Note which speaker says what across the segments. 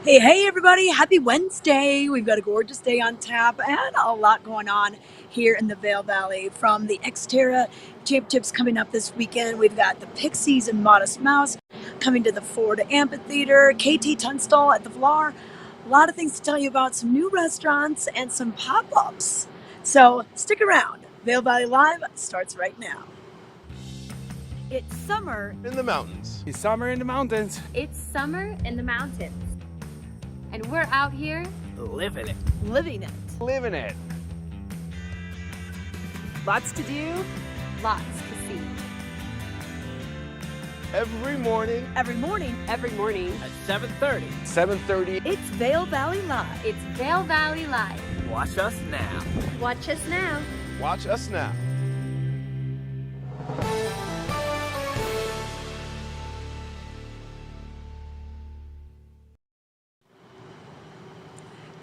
Speaker 1: Hey, everybody. Happy Wednesday. We've got a gorgeous day on tap and a lot going on here in the Vail Valley. From the Xterra Championships coming up this weekend, we've got the Pixies and Modest Mouse coming to the Ford Amphitheater, KT Tunstall at the Vlar. A lot of things to tell you about, some new restaurants and some pop-ups. So stick around. Vail Valley Live starts right now. It's summer
Speaker 2: in the mountains.
Speaker 3: It's summer in the mountains.
Speaker 4: It's summer in the mountains. And we're out here
Speaker 3: Living it.
Speaker 1: living it.
Speaker 3: Living it.
Speaker 1: Lots to do.
Speaker 4: lots to see.
Speaker 2: Every morning.
Speaker 1: Every morning
Speaker 4: At
Speaker 3: 7:30.
Speaker 2: 7:30.
Speaker 1: it's Vail Valley Live.
Speaker 4: It's Vail Valley Live.
Speaker 3: Watch us now.
Speaker 4: Watch us now.
Speaker 2: Watch us now.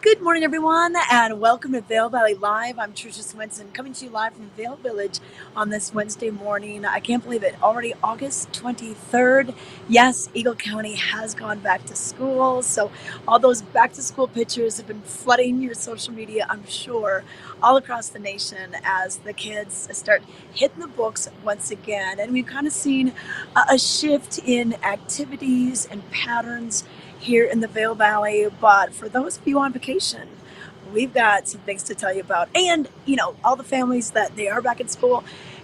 Speaker 1: Good morning, everyone, and welcome to Vail Valley Live. I'm Tricia Swenson, coming to you live from Vail Village on this Wednesday morning. I can't believe it. Already August 23rd. Yes, Eagle County has gone back to school, so all those back-to-school pictures have been flooding your social media, I'm sure, all across the nation as the kids start hitting the books once again. And we've kind of seen a shift in activities and patterns here in the Vail Valley. But for those of you on vacation, we've got some things to tell you about. And, all the families that they are back in school,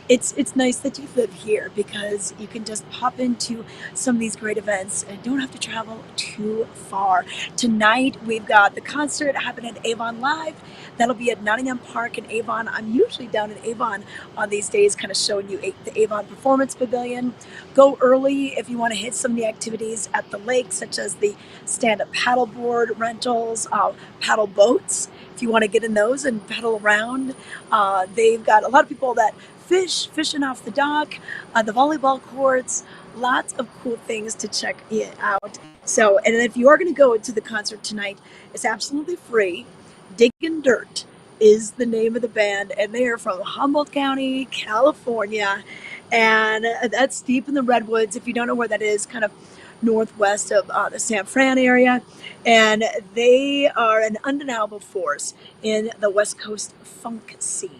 Speaker 1: it's nice that you live here because you can just pop into some of these great events and don't have to travel too far. Tonight, we've got the concert happening at Avon Live. That'll be at Nottingham Park in Avon. I'm usually down in Avon on these days, kind of showing you the Avon Performance Pavilion. Go early if you want to hit some of the activities at the lake, such as the stand-up paddleboard rentals, paddle boats. If you want to get in those and pedal around, they've got a lot of people that fishing off the dock, the volleyball courts, lots of cool things to check it out. So, and if you are going to go to the concert tonight, it's absolutely free. Diggin' Dirt is the name of the band, and they are from Humboldt County, California, and that's deep in the Redwoods. If you don't know where that is, kind of northwest of the San Fran area, and they are an undeniable force in the West Coast funk scene.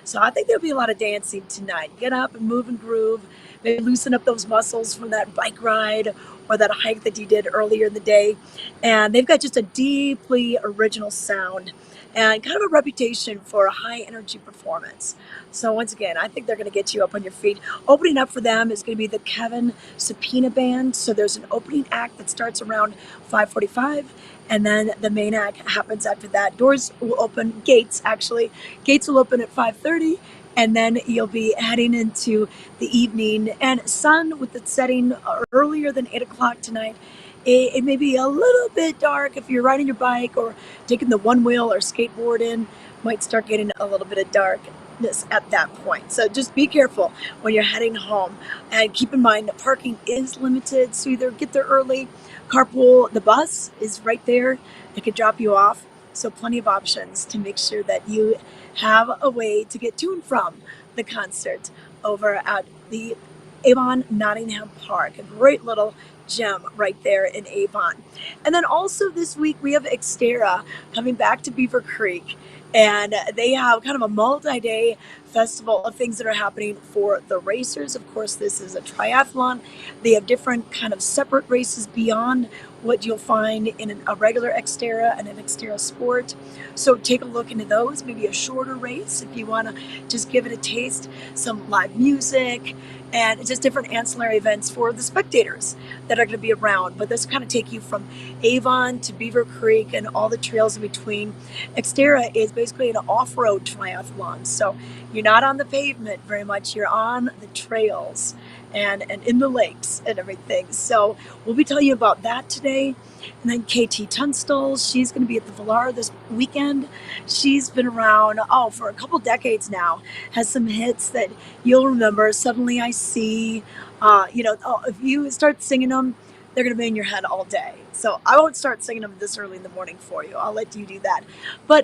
Speaker 1: So I think there'll be a lot of dancing tonight. Get up and move and groove. Maybe loosen up those muscles from that bike ride or that hike that you did earlier in the day. And they've got just a deeply original sound and kind of a reputation for a high energy performance. So once again, I think they're going to get you up on your feet. Opening up for them is going to be the Kevin Subpoena Band. So there's an opening act that starts around 5:45. And then the main act happens after that. Doors will open, gates will open at 5:30, and then you'll be heading into the evening. And sun with it setting earlier than 8 o'clock tonight. It may be a little bit dark if you're riding your bike or taking the one wheel or skateboard in. Might start getting a little bit of darkness at that point. So just be careful when you're heading home. And keep in mind that parking is limited, so either get there early, carpool. The bus is right there. It could drop you off. So plenty of options to make sure that you have a way to get to and from the concert over at the Avon Nottingham Park. A great little gem right there in Avon. And then also this week we have Xterra coming back to Beaver Creek. And they have kind of a multi-day festival of things that are happening for the racers. Of course, this is a triathlon. They have different kind of separate races beyond what you'll find in a regular Xterra and an Xterra Sport. So take a look into those, maybe a shorter race if you want to just give it a taste, some live music, and just different ancillary events for the spectators that are going to be around. But this kind of take you from Avon to Beaver Creek and all the trails in between. Xterra is basically an off-road triathlon, so you're not on the pavement very much, you're on the trails and in the lakes and everything. So we'll be telling you about that today. And then KT Tunstall, she's going to be at the Valar this weekend. She's been around, for a couple decades now, has some hits that you'll remember. Suddenly I See, if you start singing them, they're going to be in your head all day. So I won't start singing them this early in the morning for you. I'll let you do that.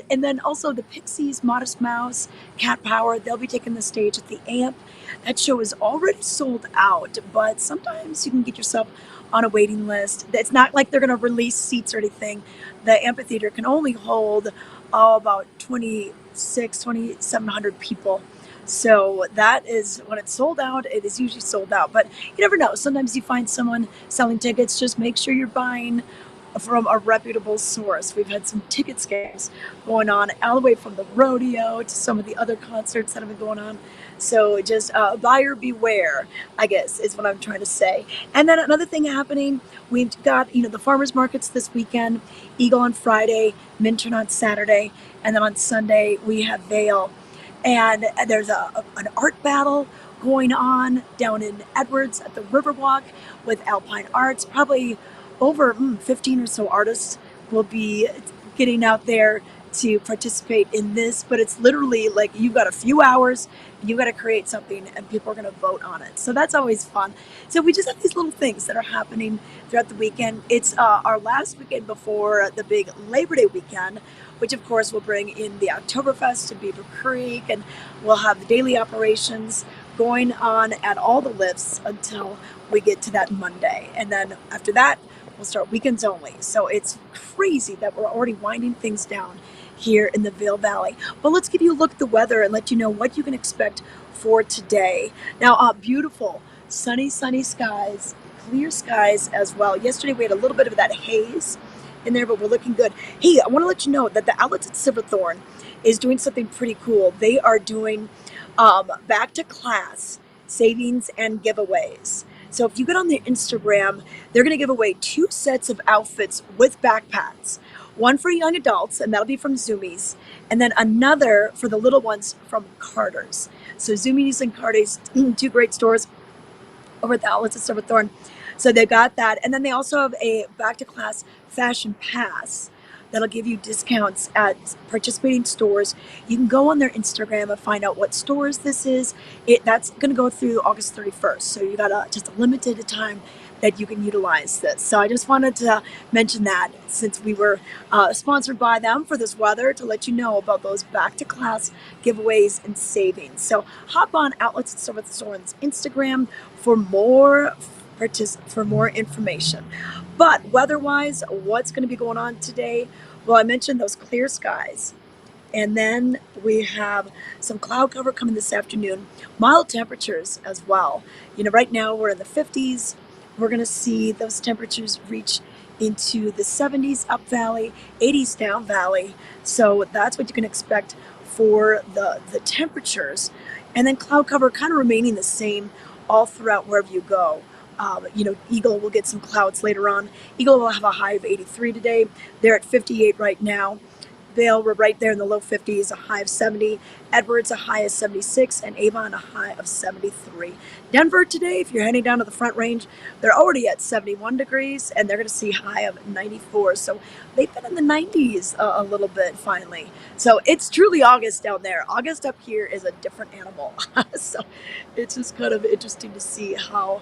Speaker 1: And then also the Pixies, Modest Mouse, Cat Power, they'll be taking the stage at the Amp. That show is already sold out, but sometimes you can get yourself on a waiting list. It's not like they're going to release seats or anything. The amphitheater can only hold about 2,700 people. So that is when it's sold out, it is usually sold out. But you never know. Sometimes you find someone selling tickets. Just make sure you're buying from a reputable source. We've had some ticket scams going on all the way from the rodeo to some of the other concerts that have been going on. So just buyer beware, I guess, is what I'm trying to say. And then another thing happening, we've got, the farmers markets this weekend, Eagle on Friday, Minturn on Saturday, and then on Sunday we have Vail. And there's an art battle going on down in Edwards at the Riverwalk with Alpine Arts. Probably over 15 or so artists will be getting out there to participate in this, but it's literally like you've got a few hours, you got to create something, and people are going to vote on it. So that's always fun. So we just have these little things that are happening throughout the weekend. It's our last weekend before the big Labor Day weekend, which of course will bring in the Oktoberfest to Beaver Creek, and we'll have the daily operations going on at all the lifts until we get to that Monday. And then after that, we'll start weekends only. So it's crazy that we're already winding things down here in the Vail Valley. But let's give you a look at the weather and let you know what you can expect for today. Now, beautiful, sunny skies, clear skies as well. Yesterday we had a little bit of that haze in there, but we're looking good. Hey, I want to let you know that the outlets at Silverthorne is doing something pretty cool. They are doing back to class savings and giveaways. So if you get on their Instagram, they're going to give away 2 sets of outfits with backpacks. One for young adults, and that'll be from Zoomies, and then another for the little ones from Carter's. So Zoomies and Carter's, 2 great stores over at the outlets at Silverthorne. So they've got that. And then they also have a back to class fashion pass that'll give you discounts at participating stores. You can go on their Instagram and find out what stores this is. That's going to go through August 31st. So you got just a limited time that you can utilize this. So I just wanted to mention that since we were sponsored by them for this weather, to let you know about those back to class giveaways and savings. So hop on Outlets at Silverthorne's Instagram for more information. But weather-wise, what's going to be going on today? Well, I mentioned those clear skies. And then we have some cloud cover coming this afternoon. Mild temperatures as well. Right now we're in the 50s. We're going to see those temperatures reach into the 70s up valley, 80s down valley. So that's what you can expect for the temperatures. And then cloud cover kind of remaining the same all throughout wherever you go. Eagle will get some clouds later on. Eagle will have a high of 83 today. They're at 58 right now. Vail, we're right there in the low 50s, a high of 70. Edwards, a high of 76. And Avon, a high of 73. Denver today, if you're heading down to the Front Range, they're already at 71 degrees, and they're going to see a high of 94. So they've been in the 90s a little bit finally. So it's truly August down there. August up here is a different animal. So it's just kind of interesting to see how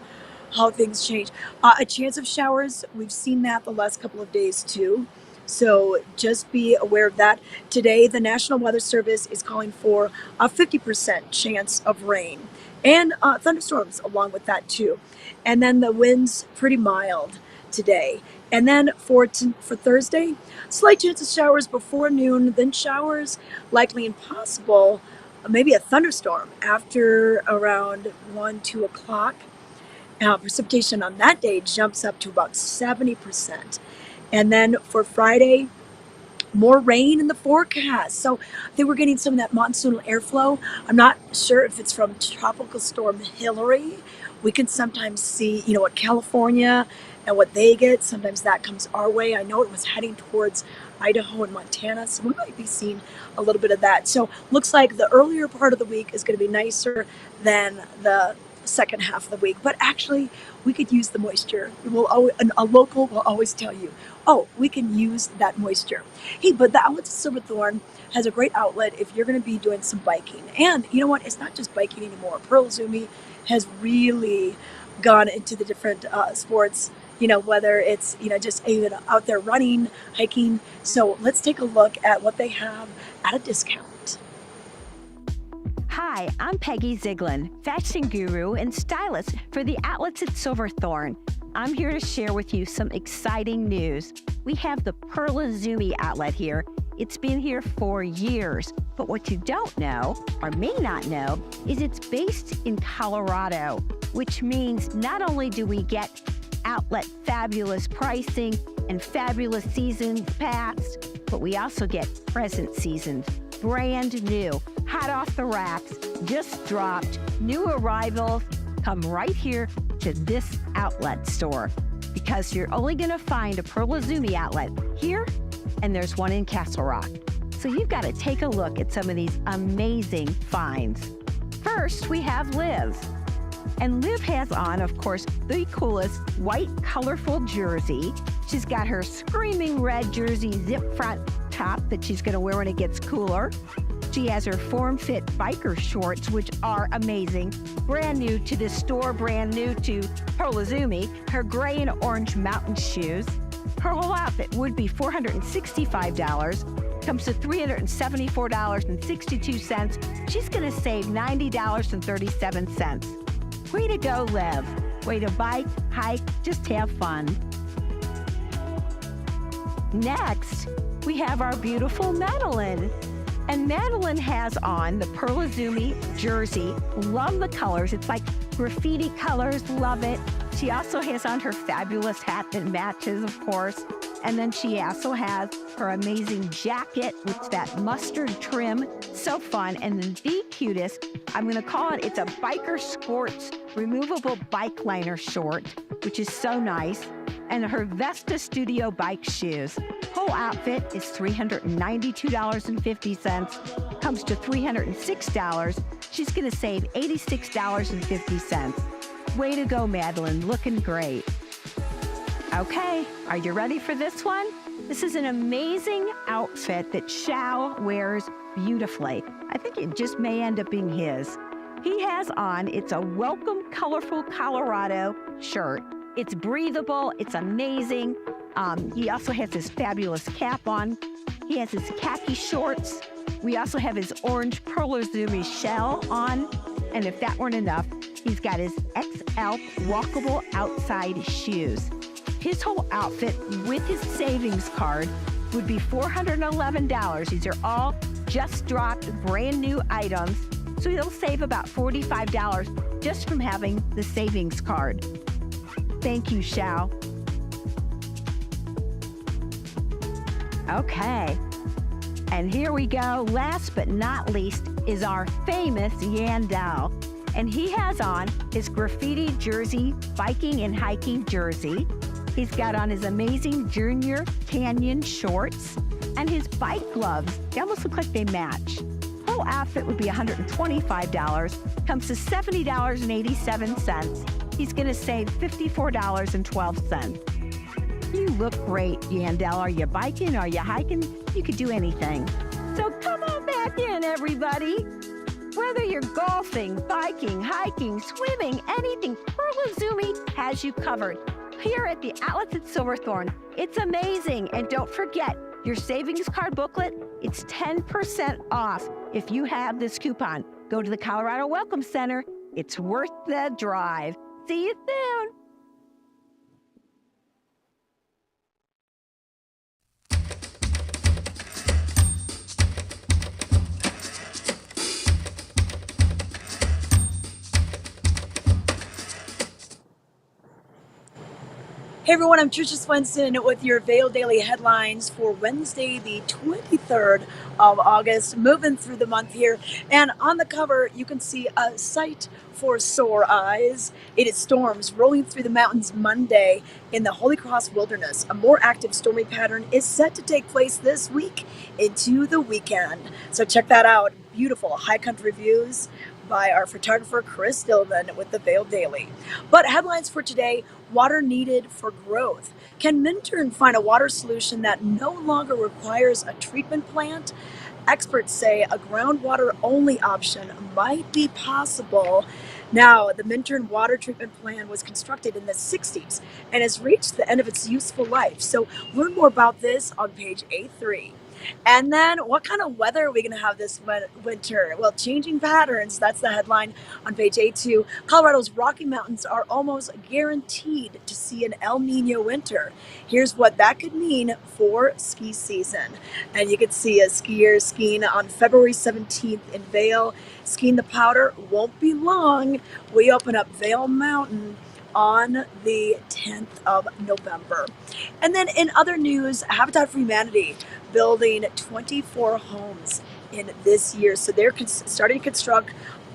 Speaker 1: things change. A chance of showers, we've seen that the last couple of days too. So just be aware of that. Today, the National Weather Service is calling for a 50% chance of rain and thunderstorms along with that too. And then the winds pretty mild today. And then for Thursday, slight chance of showers before noon, then showers likely and possible, maybe a thunderstorm after around 1-2 o'clock. Precipitation on that day jumps up to about 70%. And then for Friday, more rain in the forecast. So they were getting some of that monsoonal airflow. I'm not sure if it's from Tropical Storm Hillary. We can sometimes see, what California and what they get. Sometimes that comes our way. I know it was heading towards Idaho and Montana, so we might be seeing a little bit of that. So looks like the earlier part of the week is going to be nicer than the second half of the week, but actually we could use the moisture. A local will always tell you, we can use that moisture. Hey, but the outlet to Silverthorne has a great outlet if you're going to be doing some biking. And you know what? It's not just biking anymore. Pearl Zoomy has really gone into the different sports, whether it's, just even out there running, hiking. So let's take a look at what they have at a discount.
Speaker 5: Hi, I'm Peggy Ziegler, fashion guru and stylist for the Outlets at Silverthorne. I'm here to share with you some exciting news. We have the Perlizumi outlet here. It's been here for years, but what you don't know, or may not know, is it's based in Colorado, which means not only do we get outlet fabulous pricing and fabulous seasons past, but we also get present seasons, brand new, hot off the racks, just dropped, new arrivals. Come right here to this outlet store because you're only going to find a Perlizumi outlet here, and there's one in Castle Rock. So you've got to take a look at some of these amazing finds. First, we have Liv. And Liv has on, of course, the coolest white, colorful jersey. She's got her screaming red jersey zip front top that she's going to wear when it gets cooler. She has her form-fit biker shorts, which are amazing. Brand new to the store, brand new to Perlizumi. Her gray and orange mountain shoes. Her whole outfit would be $465. Comes to $374.62. She's going to save $90.37. Way to go, Liv. Way to bike, hike, just have fun. Next, we have our beautiful Madeline. And Madeline has on the Perlizumi jersey. Love the colors. It's like graffiti colors. Love it. She also has on her fabulous hat that matches, of course. And then she also has her amazing jacket with that mustard trim. So fun. And then the cutest, I'm going to call it, it's a biker sports removable bike liner short, which is so nice. And her Vesta Studio bike shoes. Whole outfit is $392.50. Comes to $306. She's going to save $86.50. Way to go, Madeline. Looking great. Okay, are you ready for this one? This is an amazing outfit that Shao wears beautifully. I think it just may end up being his. He has on, it's a Welcome Colorful Colorado shirt. It's breathable, it's amazing. He also has his fabulous cap on. He has his khaki shorts. We also have his orange Perlizumi shell on. And if that weren't enough, he's got his XL walkable outside shoes. His whole outfit with his savings card would be $411. These are all just dropped brand new items. So he'll save about $45 just from having the savings card. Thank you, Shao. Okay, and here we go. Last but not least is our famous Yandao. And he has on his graffiti jersey, biking and hiking jersey. He's got on his amazing Junior Canyon shorts and his bike gloves. They almost look like they match. Whole outfit would be $125. Comes to $70.87. He's going to save $54.12. You look great, Yandel. Are you biking? Are you hiking? You could do anything. So come on back in, everybody. Whether you're golfing, biking, hiking, swimming, anything, Perlizumi has you covered. Here at the Outlets at Silverthorne, it's amazing. And don't forget, your savings card booklet, it's 10% off if you have this coupon. Go to the Colorado Welcome Center. It's worth the drive. See you soon.
Speaker 1: Hey everyone, I'm Tricia Swenson with your Vail Daily headlines for Wednesday, the 23rd of August, moving through the month here. And on the cover, you can see a sight for sore eyes. It is storms rolling through the mountains Monday in the Holy Cross Wilderness. A more active stormy pattern is set to take place this week into the weekend. So check that out. Beautiful high country views by our photographer Chris Dillman with the Vail Daily. But headlines for today: water needed for growth. Can Minturn find a water solution that no longer requires a treatment plant? Experts say a groundwater only option might be possible. Now, the Minturn water treatment plant was constructed in the 60s and has reached the end of its useful life. So learn more about this on page A3. And then what kind of weather are we going to have this winter? Well, changing patterns. That's the headline on page A2. Colorado's Rocky Mountains are almost guaranteed to see an El Nino winter. Here's what that could mean for ski season. And you can see a skier skiing on February 17th in Vail. Skiing the powder won't be long. We open up Vail Mountain on the 10th of November. And then in other news, Habitat for Humanity building 24 homes in this year. So they're starting to construct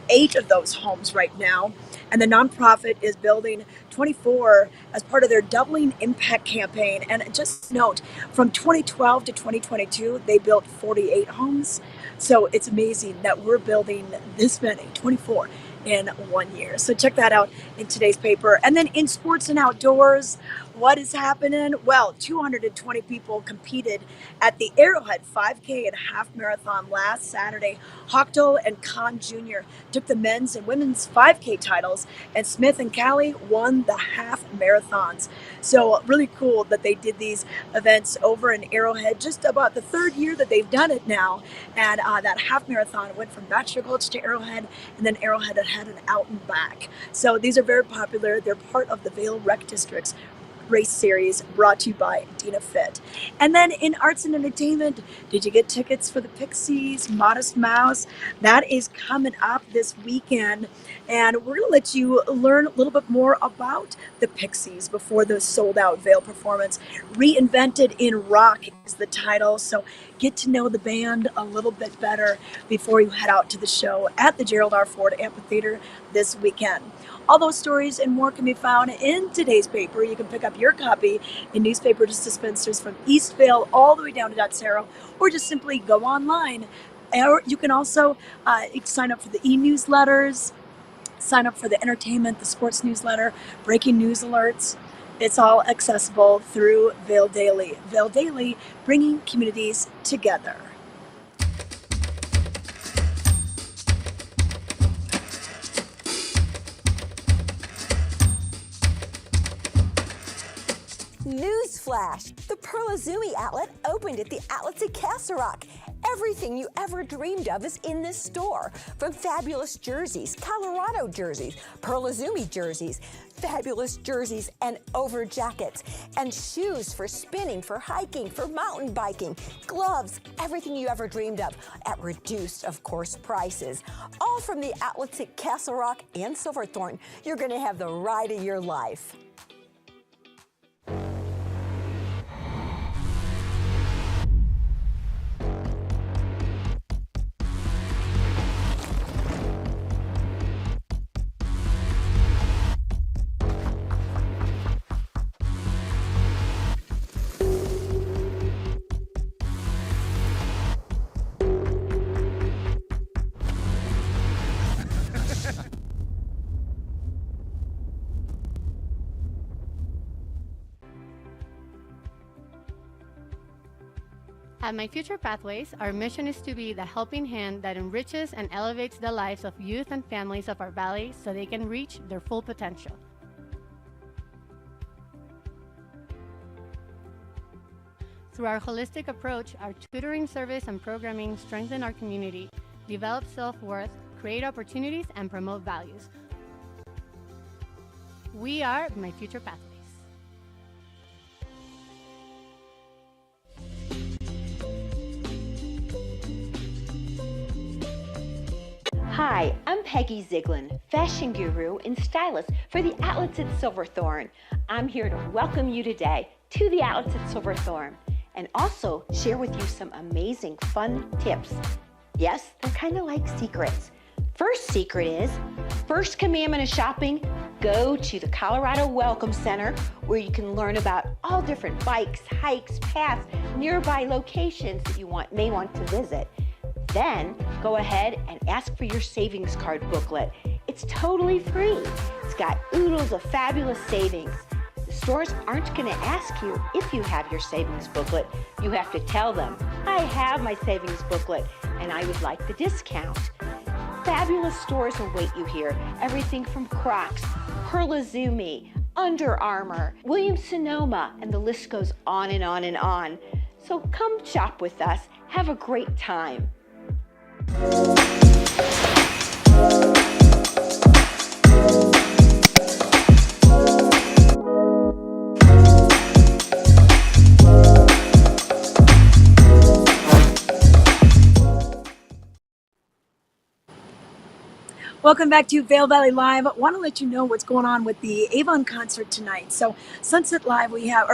Speaker 1: 8 of those homes right now. And the nonprofit is building 24 as part of their Doubling Impact campaign. And just note, from 2012 to 2022, they built 48 homes. So it's amazing that we're building this many, 24 in 1 year. So check that out in today's paper. And then in sports and outdoors, what is happening? Well, 220 people competed at the Arrowhead 5K and half marathon last Saturday. Hochtel and Kahn Jr. took the men's and women's 5K titles, and Smith and Callie won the half marathons. So really cool that they did these events over in Arrowhead, just about the 3rd year that they've done it now. And that half marathon went from Bachelor Gulch to Arrowhead, and then Arrowhead had an out and back. So these are very popular. They're part of the Vail Rec District's race series, brought to you by Dina Fit. And then in arts and entertainment, did you get tickets for the Pixies, Modest Mouse? That is coming up this weekend, and we're going to let you learn a little bit more about the Pixies before the sold-out Vail performance. Reinvented in Rock is the title, so get to know the band a little bit better before you head out to the show at the Gerald R. Ford Amphitheater this weekend. All those stories and more can be found in today's paper. You can pick up your copy in newspaper dispensers from East Vail all the way down to Dotsero, or just simply go online. Or you can also sign up for the e-newsletters, sign up for the entertainment, the sports newsletter, breaking news alerts. It's all accessible through Vail Daily. Vail Daily, bringing communities together.
Speaker 6: Newsflash! The Pearl Izumi outlet opened at the outlets at Castle Rock. Everything you ever dreamed of is in this store. From fabulous jerseys, Colorado jerseys, Pearl Izumi jerseys, fabulous jerseys and over jackets, and shoes for spinning, for hiking, for mountain biking, gloves, everything you ever dreamed of at reduced, of course, prices. All from the outlets at Castle Rock and Silverthorne. You're going to have the ride of your life.
Speaker 7: At My Future Pathways, our mission is to be the helping hand that enriches and elevates the lives of youth and families of our valley so they can reach their full potential. Through our holistic approach, our tutoring service and programming strengthen our community, develop self-worth, create opportunities, and promote values. We are My Future Pathways.
Speaker 5: Hi, I'm Peggy Ziegler, fashion guru and stylist for the outlets at Silverthorne. I'm here to welcome you today to the outlets at Silverthorne and also share with you some amazing fun tips. Yes, they're kind of like secrets. First secret is, first commandment of shopping, go to the Colorado Welcome Center where you can learn about all different bikes, hikes, paths, nearby locations that you may want to visit. Then go ahead and ask for your savings card booklet. It's totally free. It's got oodles of fabulous savings. The stores aren't going to ask you if you have your savings booklet. You have to tell them, I have my savings booklet and I would like the discount. Fabulous stores await you here. Everything from Crocs, Pearl Izumi, Under Armour, Williams-Sonoma, and the list goes on and on and on. So come shop with us. Have a great time.
Speaker 1: Welcome back to Vail Valley Live. I want to let you know what's going on with the Avon concert tonight. So Sunset Live we have,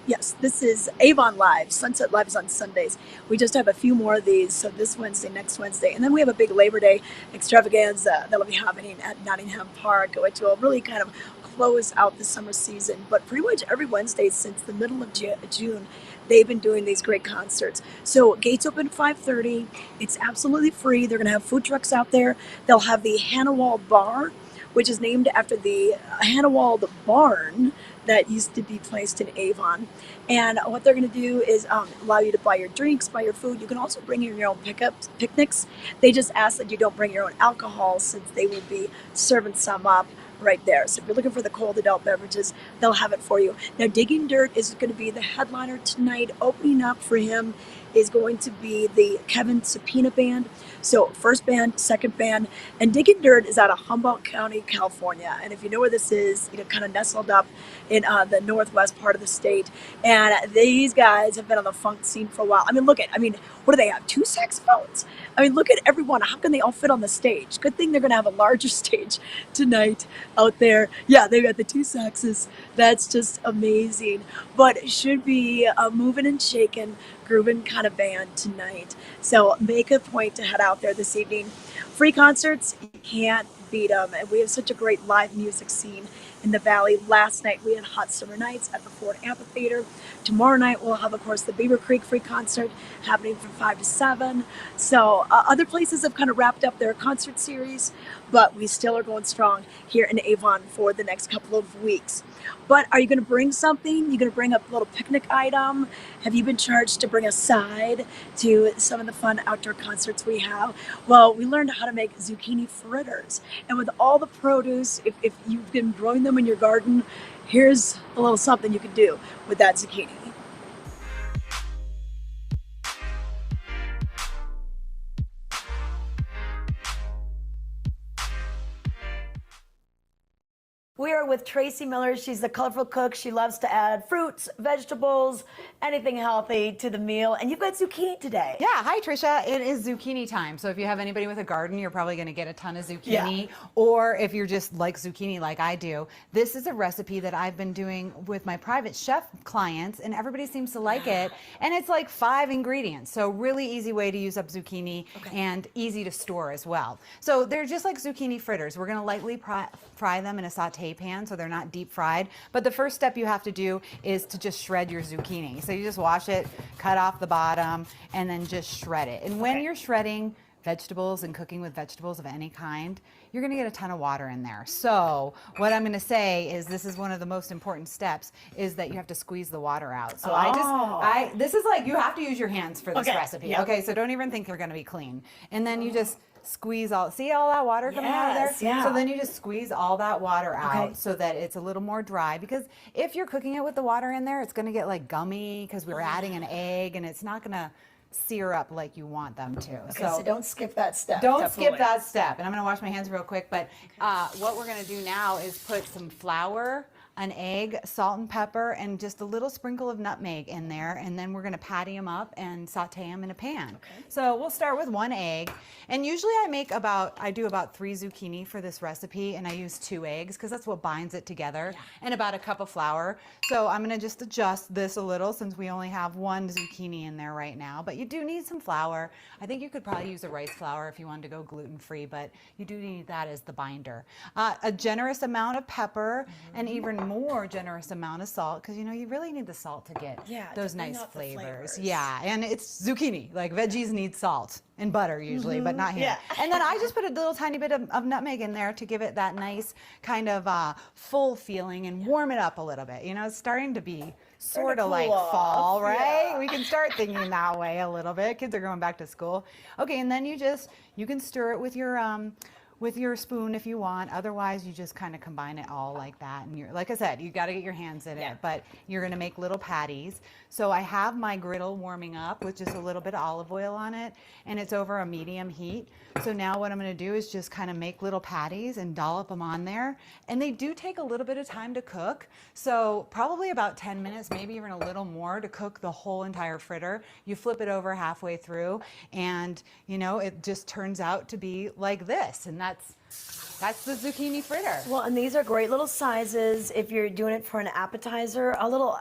Speaker 1: yes, this is Avon Live. Sunset Live is on Sundays. We just have a few more of these. So this Wednesday, next Wednesday. And then we have a big Labor Day extravaganza that'll be happening at Nottingham Park, which will really kind of close out the summer season. But pretty much every Wednesday since the middle of June, they've been doing these great concerts. So gates open at 5:30. It's absolutely free. They're going to have food trucks out there. They'll have the Hannawald Bar, which is named after the Hannawald barn that used to be placed in Avon. And what they're going to do is allow you to buy your drinks, buy your food. You can also bring in your own picnics. They just ask that you don't bring your own alcohol since they will be serving some up right there. So if you're looking for the cold adult beverages, they'll have it for you. Now, Digging Dirt is going to be the headliner tonight. Opening up for him is going to be the Kevin Subpoena Band. So first band, second band, and Digging Dirt is out of Humboldt County, California. And if you know where this is, kind of nestled up in the northwest part of the state. And these guys have been on the funk scene for a while. What do they have? 2 saxophones? Look at everyone. How can they all fit on the stage? Good thing they're going to have a larger stage tonight out there. Yeah, they've got the 2 saxes. That's just amazing. But it should be a moving and shaking, grooving kind of band tonight. So make a point to head out there this evening. Free concerts, you can't beat them. And we have such a great live music scene in the Valley. Last night we had Hot Summer Nights at the Ford Amphitheater. Tomorrow night we'll have, of course, the Beaver Creek Free Concert happening from 5 to 7. So other places have kind of wrapped up their concert series, but we still are going strong here in Avon for the next couple of weeks. But are you going to bring something? You're going to bring a little picnic item? Have you been charged to bring a side to some of the fun outdoor concerts we have? Well, we learned how to make zucchini fritters. And with all the produce, if you've been growing them in your garden, here's a little something you can do with that zucchini. We are with Tracy Miller. She's the colorful cook. She loves to add fruits, vegetables, anything healthy to the meal. And you've got zucchini today.
Speaker 8: Yeah, hi Tricia. It is zucchini time. So if you have anybody with a garden, you're probably going to get a ton of zucchini. Yeah. Or if you're just like zucchini like I do, this is a recipe that I've been doing with my private chef clients, and everybody seems to like it. And it's like 5 ingredients. So really easy way to use up zucchini, and easy to store as well. So they're just like zucchini fritters. We're going to lightly fry them in a saute pan so they're not deep fried. But the first step you have to do is to just shred your zucchini. So you just wash it, cut off the bottom, and then just shred it. And when you're shredding vegetables and cooking with vegetables of any kind, you're going to get a ton of water in there. So what I'm going to say is, this is one of the most important steps, is that you have to squeeze the water out. So this is like, you have to use your hands for this recipe. Yep. Okay, so don't even think they're going to be clean. And then you just squeeze see all that water coming out of there? Yeah. So then you just squeeze all that water out so that it's a little more dry, because if you're cooking it with the water in there, it's going to get like gummy because we're adding an egg, and it's not going to sear up like you want them to.
Speaker 1: Okay, so don't skip that step.
Speaker 8: Don't skip that step. And I'm going to wash my hands real quick, but what we're going to do now is put some flour, an egg, salt and pepper, and just a little sprinkle of nutmeg in there, and then we're going to patty them up and saute them in a pan. Okay. So we'll start with 1 egg, and usually I do about 3 zucchini for this recipe, and I use 2 eggs because that's what binds it together, and about a cup of flour. So I'm going to just adjust this a little since we only have 1 zucchini in there right now, but you do need some flour. I think you could probably use a rice flour if you wanted to go gluten-free, but you do need that as the binder. A generous amount of pepper, and even more generous amount of salt, because you really need the salt to get those nice flavors. Yeah, and it's zucchini. Like veggies need salt and butter usually, but not here. Yeah. And then I just put a little tiny bit of nutmeg in there to give it that nice kind of full feeling and warm it up a little bit. It's starting to be sort of like fall, right? Yeah. We can start thinking that way a little bit. Kids are going back to school. Okay, and then you can stir it with your with your spoon if you want. Otherwise, you just kind of combine it all like that. And you're, like I said, you got to get your hands in it, but you're going to make little patties. So I have my griddle warming up with just a little bit of olive oil on it, and it's over a medium heat. So now what I'm going to do is just kind of make little patties and dollop them on there. And they do take a little bit of time to cook. So probably about 10 minutes, maybe even a little more to cook the whole entire fritter. You flip it over halfway through and, you know, it just turns out to be like this. And that's the zucchini fritter.
Speaker 1: Well, and these are great little sizes if you're doing it for an appetizer, a little,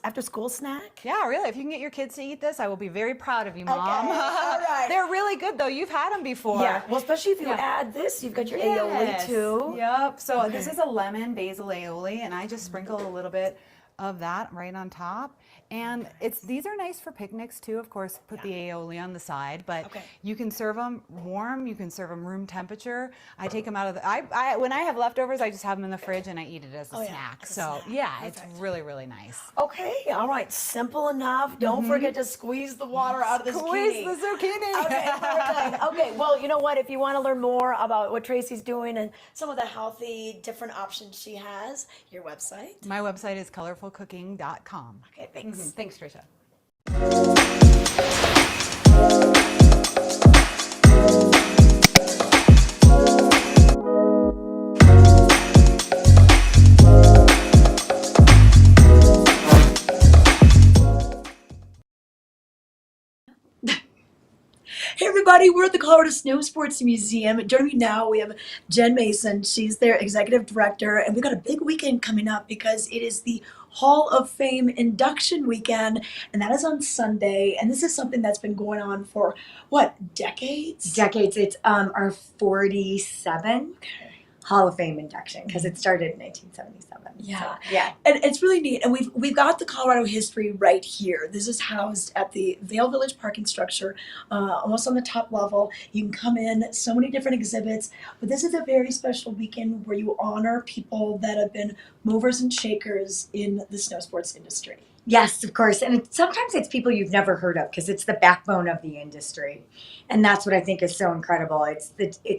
Speaker 1: after school snack.
Speaker 8: Yeah, really. If you can get your kids to eat this, I will be very proud of you, Mom.
Speaker 1: Okay, all right.
Speaker 8: They're really good, though. You've had them before.
Speaker 1: Yeah, well, especially if you add this, you've got your aioli too.
Speaker 8: Yep. So this is a lemon basil aioli, and I just sprinkle a little bit of that right on top. And these are nice for picnics too. Of course, put the aioli on the side, but you can serve them warm. You can serve them room temperature. I take them out of the. When I have leftovers, I just have them in the fridge and I eat it as a snack. So it's really, really nice.
Speaker 1: Okay, all right, simple enough. Don't forget to squeeze the water out of the zucchini.
Speaker 8: Squeeze the zucchini.
Speaker 1: Okay, perfect. Okay, well, you know what? If you want to learn more about what Tracy's doing and some of the healthy different options she has, your website.
Speaker 8: My website is colorfulcooking.com.
Speaker 1: Okay, thanks.
Speaker 8: Thanks, Tricia.
Speaker 1: Hey everybody, we're at the Colorado Snow Sports Museum. Joining me now, we have Jen Mason. She's their executive director, and we've got a big weekend coming up because it is the Hall of Fame induction weekend, and that is on Sunday. And this is something that's been going on for, what, decades?
Speaker 9: Decades. It's our 47 Hall of Fame induction because it started in 1977.
Speaker 1: Yeah.
Speaker 9: So, yeah.
Speaker 1: And it's really neat. And we've got the Colorado history right here. This is housed at the Vail Village parking structure, almost on the top level. You can come in, so many different exhibits. But this is a very special weekend where you honor people that have been movers and shakers in the snow sports industry.
Speaker 9: Yes, of course. And sometimes it's people you've never heard of because it's the backbone of the industry. And that's what I think is so incredible. It's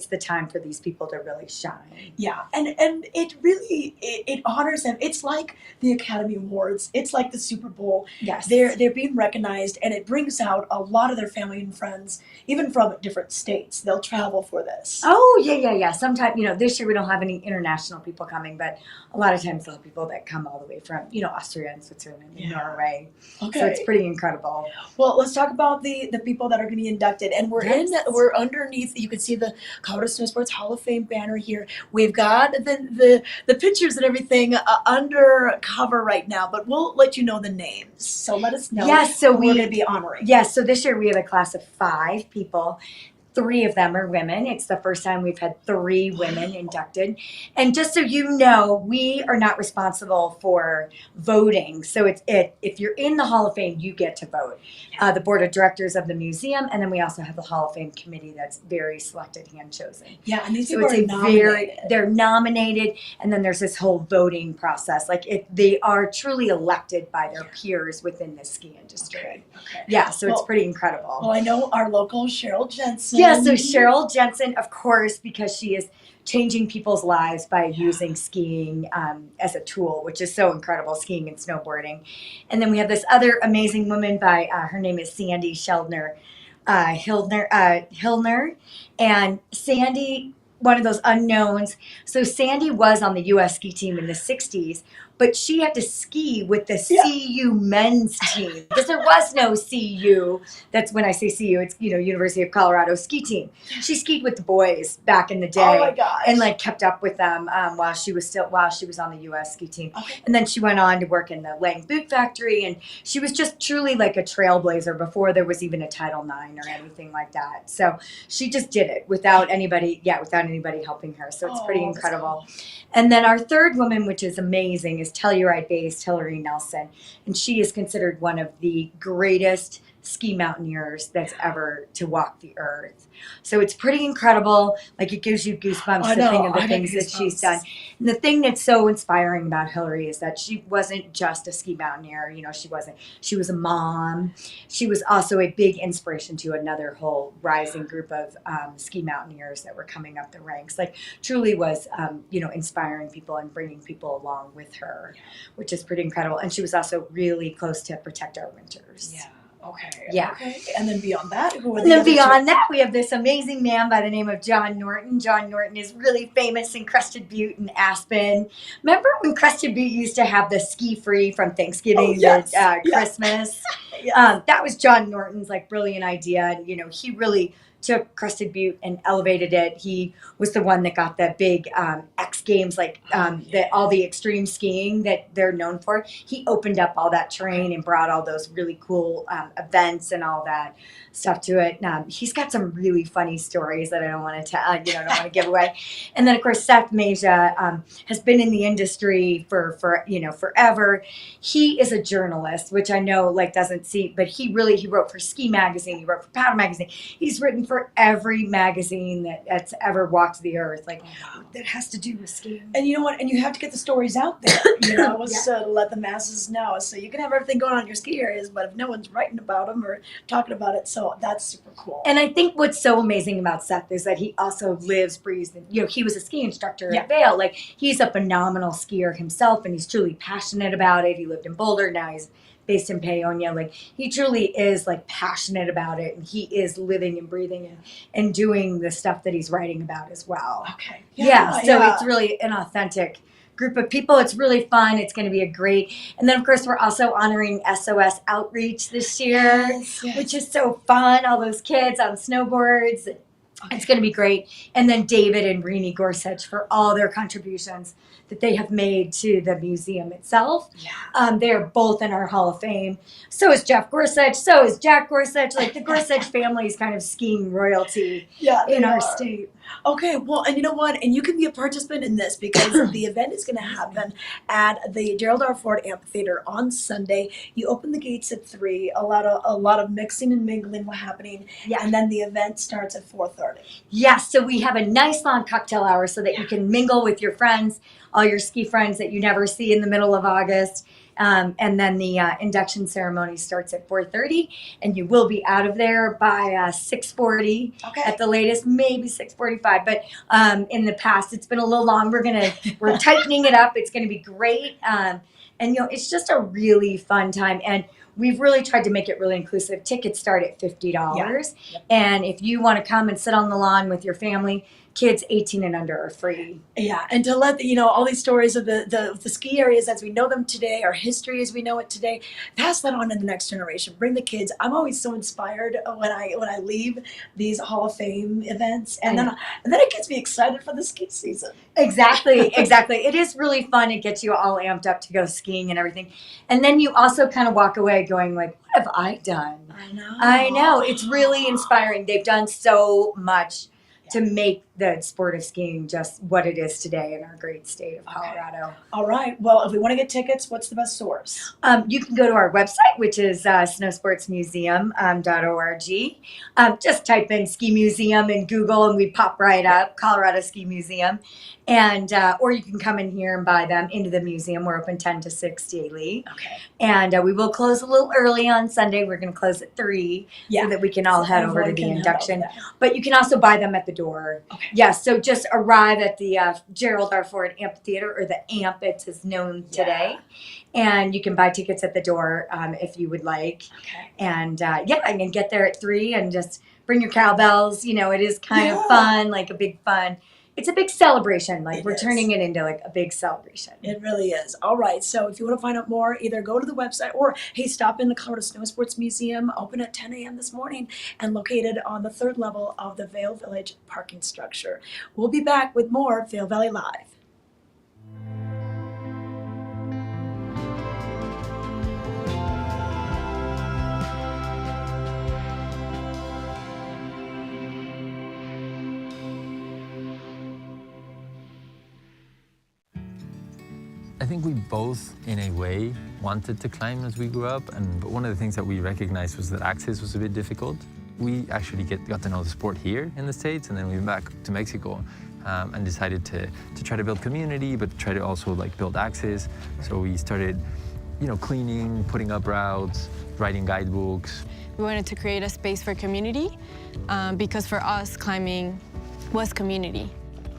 Speaker 9: the time for these people to really shine.
Speaker 1: Yeah, and it really it honors them. It's like the Academy Awards. It's like the Super Bowl.
Speaker 9: Yes.
Speaker 1: They're being recognized, and it brings out a lot of their family and friends, even from different states. They'll travel for this.
Speaker 9: Oh, yeah. Sometimes, this year we don't have any international people coming, but a lot of times they'll have people that come all the way from, Austria and Switzerland and Norway.
Speaker 1: Okay.
Speaker 9: So it's pretty incredible.
Speaker 1: Well, let's talk about the people that are going to be inducted. And we're underneath, you can see the Colorado Snow Sports Hall of Fame banner here. We've got the pictures and everything under cover right now, but we'll let you know the names. So let us know who we're going to be honoring.
Speaker 9: Yes, so this year we have a class of 5 people. 3 of them are women. It's the first time we've had 3 women inducted. And just so you know, we are not responsible for voting. So if you're in the Hall of Fame, you get to vote. The board of directors of the museum, and then we also have the Hall of Fame committee that's very selected, hand chosen.
Speaker 1: Yeah, and these people are nominated.
Speaker 9: They're nominated, and then there's this whole voting process. They are truly elected by their peers within the ski industry.
Speaker 1: Okay.
Speaker 9: Yeah, so it's pretty incredible.
Speaker 1: Well, I know our local Cheryl Jensen.
Speaker 9: Yeah, so Cheryl Jensen, of course, because she is changing people's lives by using skiing as a tool, which is so incredible, skiing and snowboarding. And then we have this other amazing woman by, her name is Sandy Hildner. And Sandy, one of those unknowns. So Sandy was on the U.S. ski team in the 60s, but she had to ski with the CU men's team because there was no CU. That's when I say CU, it's University of Colorado ski team. She skied with the boys back in the day.
Speaker 1: Oh my gosh.
Speaker 9: And kept up with them while she was on the U.S. ski team. Okay. And then she went on to work in the Lang Boot Factory, and she was just truly like a trailblazer before there was even a Title IX or anything like that. So she just did it without anybody helping her. So it's pretty incredible. Cool. And then our third woman, which is amazing, is Telluride-based Hillary Nelson. And she is considered one of the greatest ski mountaineers that's ever to walk the earth. So it's pretty incredible. Like, it gives you goosebumps
Speaker 1: I
Speaker 9: to
Speaker 1: know,
Speaker 9: think of the
Speaker 1: I got
Speaker 9: things that she's
Speaker 1: goosebumps.
Speaker 9: done. And the thing that's so inspiring about Hillary is that she wasn't just a ski mountaineer. You know, she wasn't. She was a mom. She was also a big inspiration to another whole rising group of ski mountaineers that were coming up the ranks. Like, truly was, you know, inspiring people and bringing people along with her, which is pretty incredible. And she was also really close to Protect Our Winters.
Speaker 1: Yeah. Okay.
Speaker 9: Yeah.
Speaker 1: Okay. And then beyond that, who are
Speaker 9: And
Speaker 1: the
Speaker 9: then
Speaker 1: other two?
Speaker 9: beyond that, we have this amazing man by the name of John Norton. John Norton is really famous in Crested Butte and Aspen. Remember when Crested Butte used to have the ski free from Thanksgiving to Christmas?
Speaker 1: Yes.
Speaker 9: That was John Norton's like brilliant idea. And, you know, he really took Crested Butte and elevated it. He was the one that got the big X Games, like all the extreme skiing that they're known for. He opened up all that terrain and brought all those really cool events and all that stuff to it. He's got some really funny stories that I don't want to tell, I don't want to give away. And then of course Seth Meja has been in the industry for forever. He is a journalist, which I know like doesn't see, but he wrote for Ski Magazine, he wrote for Powder Magazine. He's written for every magazine that's ever walked the earth, like that has to do with skiing.
Speaker 1: And you know what? And you have to get the stories out there, to let the masses know. So you can have everything going on in your ski areas, but if no one's writing about them or talking about it, so that's super cool.
Speaker 9: And I think what's so amazing about Seth is that he also lives, breathes, he was a ski instructor at Vail. Like, he's a phenomenal skier himself, and he's truly passionate about it. He lived in Boulder, now he's based in Paonia. Like, he truly is like passionate about it, and he is living and breathing and doing the stuff that he's writing about as well.
Speaker 1: Okay.
Speaker 9: So it's really an authentic group of people. It's really fun. It's going to be a great, and then of course we're also honoring SOS Outreach this year, which is so fun. All those kids on snowboards. It's going to be great. And then David and Rini Gorsuch for all their contributions that they have made to the museum itself. They are both in our Hall of Fame. So is Jeff Gorsuch. So is Jack Gorsuch. Like, the Gorsuch family is kind of skiing royalty in our state.
Speaker 1: Okay, well, and you know what? And you can be a participant in this because the event is going to happen at the Gerald R. Ford Amphitheater on Sunday. You open the gates at 3. A lot of mixing and mingling happening, and then the event starts at 4:30.
Speaker 9: Yes, so we have a nice long cocktail hour so that you can mingle with your friends, all your ski friends that you never see in the middle of August. And then the induction ceremony starts at 4:30, and you will be out of there by 6:40 at the latest, maybe 6:45. But in the past, it's been a little long. We're tightening it up. It's going to be great, and it's just a really fun time. And we've really tried to make it really inclusive. Tickets start at $50, and if you want to come and sit on the lawn with your family, kids 18 and under are free.
Speaker 1: Yeah, and to let all these stories of the ski areas as we know them today, our history as we know it today, pass that on to the next generation. Bring the kids. I'm always so inspired when I leave these Hall of Fame events, and then it gets me excited for the ski season.
Speaker 9: Exactly. It is really fun. It gets you all amped up to go skiing and everything, and then you also kind of walk away going like, "What have I done?" I know. It's really inspiring. They've done so much to make the sport of skiing just what it is today in our great state of Colorado.
Speaker 1: All right. Well, if we want to get tickets, what's the best source?
Speaker 9: You can go to our website, which is snowsportsmuseum.org. Just type in Ski Museum in Google, and we pop right up, Colorado Ski Museum. And or you can come in here and buy them into the museum. We're open 10 to 6 daily.
Speaker 1: Okay.
Speaker 9: And we will close a little early on Sunday. We're going to close at 3 so that we can all head over to the induction. But you can also buy them at the door.
Speaker 1: Okay.
Speaker 9: Yes, so just arrive at the Gerald R. Ford Amphitheater, or the AMP, it is known today. And you can buy tickets at the door if you would like.
Speaker 1: Okay.
Speaker 9: And I can get there at 3 and just bring your cowbells. It is kind of fun, like a big fun. It's a big celebration. Like, we're turning it into like a big celebration.
Speaker 1: It really is. All right. So if you want to find out more, either go to the website or, hey, stop in the Colorado Snow Sports Museum, open at 10 a.m. this morning and located on the 3rd level of the Vail Village parking structure. We'll be back with more Vail Valley Live.
Speaker 10: I think we both, in a way, wanted to climb as we grew up, but one of the things that we recognized was that access was a bit difficult. We actually got to know the sport here in the States, and then we went back to Mexico and decided to try to build community, but try to also like build access. So we started, cleaning, putting up routes, writing guidebooks.
Speaker 11: We wanted to create a space for community because for us, climbing was community.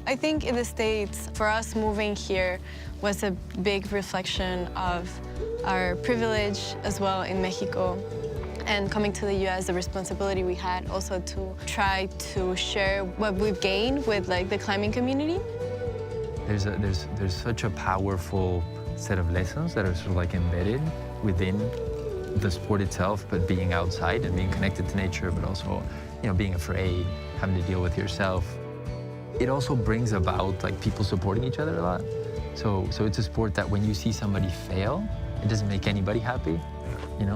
Speaker 11: I think in the States, for us moving here was a big reflection of our privilege as well in Mexico. And coming to the US, the responsibility we had also to try to share what we've gained with like the climbing community.
Speaker 10: There's such a powerful set of lessons that are sort of like embedded within the sport itself, but being outside and being connected to nature, but also, being afraid, having to deal with yourself. It also brings about like people supporting each other a lot. So it's a sport that when you see somebody fail, it doesn't make anybody happy,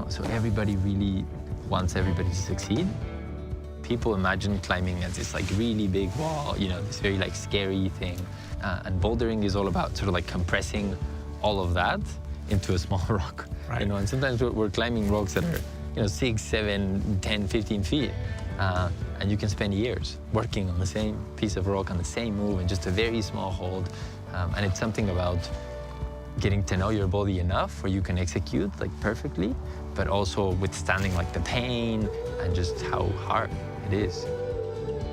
Speaker 10: So everybody really wants everybody to succeed. People imagine climbing as this like really big wall, this very like scary thing. And bouldering is all about sort of like compressing all of that into a small rock,
Speaker 3: right.
Speaker 10: And sometimes we're climbing rocks that are, 6, 7, 10, 15 feet. And you can spend years working on the same piece of rock, on the same move, in just a very small hold. And it's something about getting to know your body enough where you can execute like perfectly, but also withstanding like the pain and just how hard it is.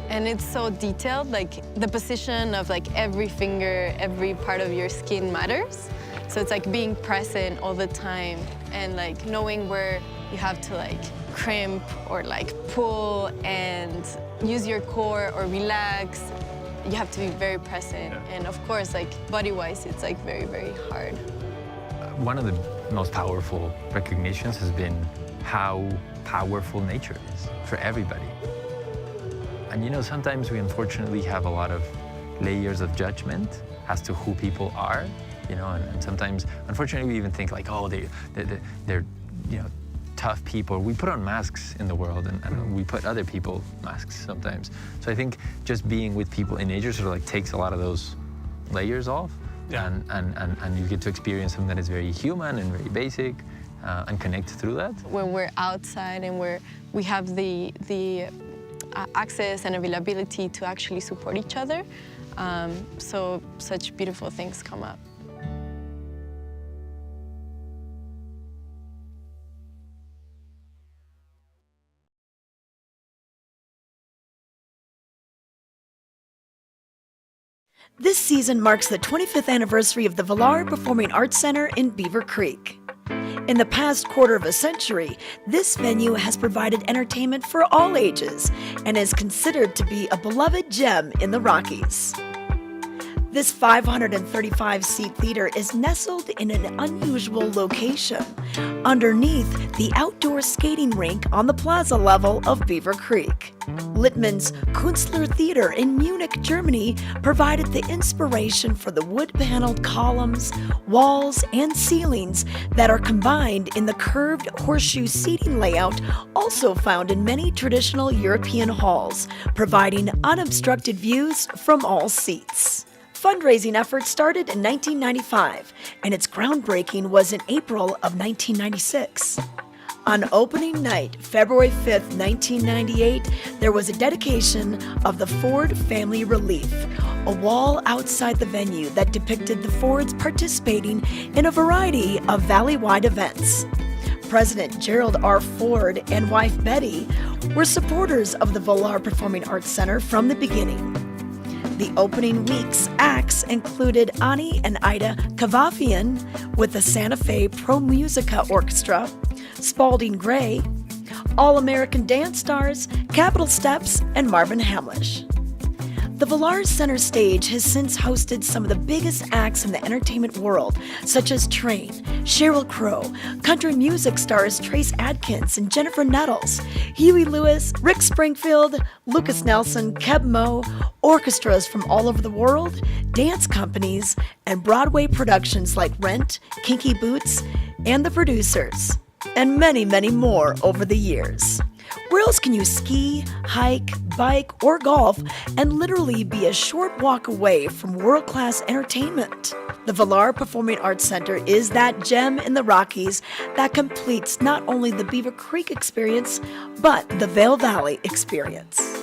Speaker 11: And it's so detailed, like the position of like every finger, every part of your skin matters. So it's like being present all the time and like knowing where you have to like crimp or like pull and use your core or relax. You have to be very present. And of course, like body-wise, it's like very, very hard.
Speaker 10: One of the most powerful recognitions has been how powerful nature is for everybody. And sometimes we unfortunately have a lot of layers of judgment as to who people are, and sometimes, unfortunately, we even think like, oh, they're tough people. We put on masks in the world, and we put other people masks sometimes. So I think just being with people in nature sort of like takes a lot of those layers off, and you get to experience something that is very human and very basic, and connect through that.
Speaker 11: When we're outside and we have the access and availability to actually support each other, so such beautiful things come up.
Speaker 1: This season marks the 25th anniversary of the Vail Performing Arts Center in Beaver Creek. In the past quarter of a century, this venue has provided entertainment for all ages and is considered to be a beloved gem in the Rockies. This 535-seat theater is nestled in an unusual location, underneath the outdoor skating rink on the plaza level of Beaver Creek. Littmann's Künstler Theater in Munich, Germany provided the inspiration for the wood-paneled columns, walls, and ceilings that are combined in the curved horseshoe seating layout also found in many traditional European halls, providing unobstructed views from all seats. Fundraising efforts started in 1995, and its groundbreaking was in April of 1996. On opening night, February 5th, 1998, there was a dedication of the Ford Family Relief, a wall outside the venue that depicted the Fords participating in a variety of valley-wide events. President Gerald R. Ford and wife Betty were supporters of the Vail Performing Arts Center from the beginning. The opening week's acts included Ani and Ida Kavafian with the Santa Fe Pro Musica Orchestra, Spalding Gray, All-American Dance Stars, Capitol Steps, and Marvin Hamlish. The Vail Center stage has since hosted some of the biggest acts in the entertainment world, such as Train, Sheryl Crow, country music stars Trace Adkins and Jennifer Nettles, Huey Lewis, Rick Springfield, Lucas Nelson, Keb Mo, orchestras from all over the world, dance companies, and Broadway productions like Rent, Kinky Boots, and The Producers, and many, many more over the years. Where else can you ski, hike, bike, or golf and literally be a short walk away from world-class entertainment? The Villar Performing Arts Center is that gem in the Rockies that completes not only the Beaver Creek experience, but the Vail Valley experience.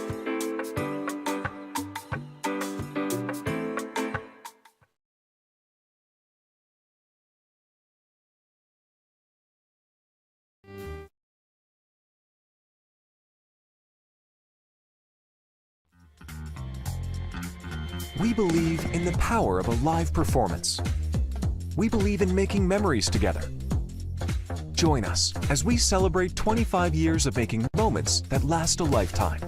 Speaker 12: We believe in the power of a live performance. We believe in making memories together. Join us as we celebrate 25 years of making moments that last a lifetime.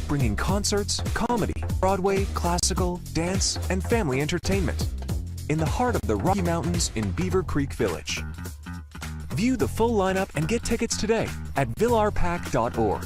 Speaker 12: Bringing concerts, comedy, Broadway, classical, dance, and family entertainment in the heart of the Rocky Mountains in Beaver Creek Village. View the full lineup and get tickets today at villarpack.org.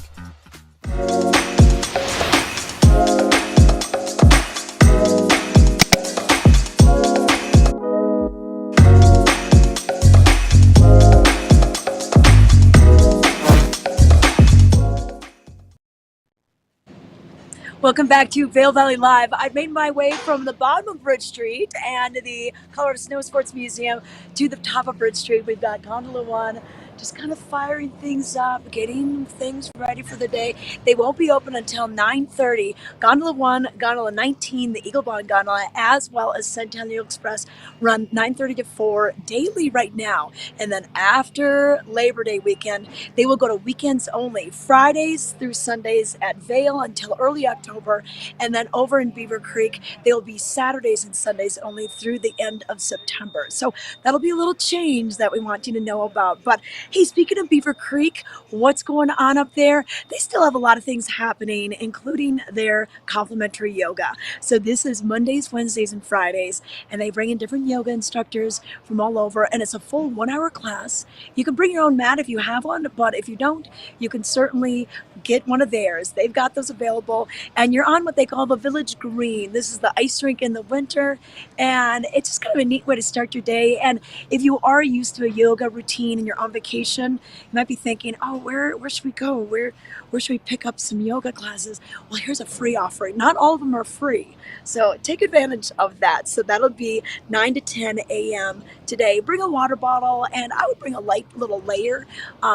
Speaker 1: Welcome back to Vail Valley Live. I've made my way from the bottom of Bridge Street and the Colorado Snow Sports Museum to the top of Bridge Street. We've got Gondola 1 just kind of firing things up, getting things ready for the day. They won't be open until 9:30. Gondola 1, Gondola 19, the Eagle Bond Gondola, as well as Centennial Express run 9:30 to 4 daily right now. And then after Labor Day weekend, they will go to weekends only, Fridays through Sundays at Vail until early October. And then over in Beaver Creek, they'll be Saturdays and Sundays only through the end of September. So that'll be a little change that we want you to know about. But hey, speaking of Beaver Creek, what's going on up there? They still have a lot of things happening, including their complimentary yoga. So this is Mondays, Wednesdays, and Fridays, and they bring in different yoga instructors from all over, and it's a full 1-hour class. You can bring your own mat if you have one, but if you don't, you can certainly get one of theirs. They've got those available, and you're on what they call the Village Green. This is the ice rink in the winter, and it's just kind of a neat way to start your day. And if you are used to a yoga routine and you're on vacation, you might be thinking, oh, where should we go? Where should we pick up some yoga classes? Well, here's a free offering. Not all of them are free, so take advantage of that. So that'll be 9 to 10 a.m. today. Bring a water bottle, and I would bring a light little layer,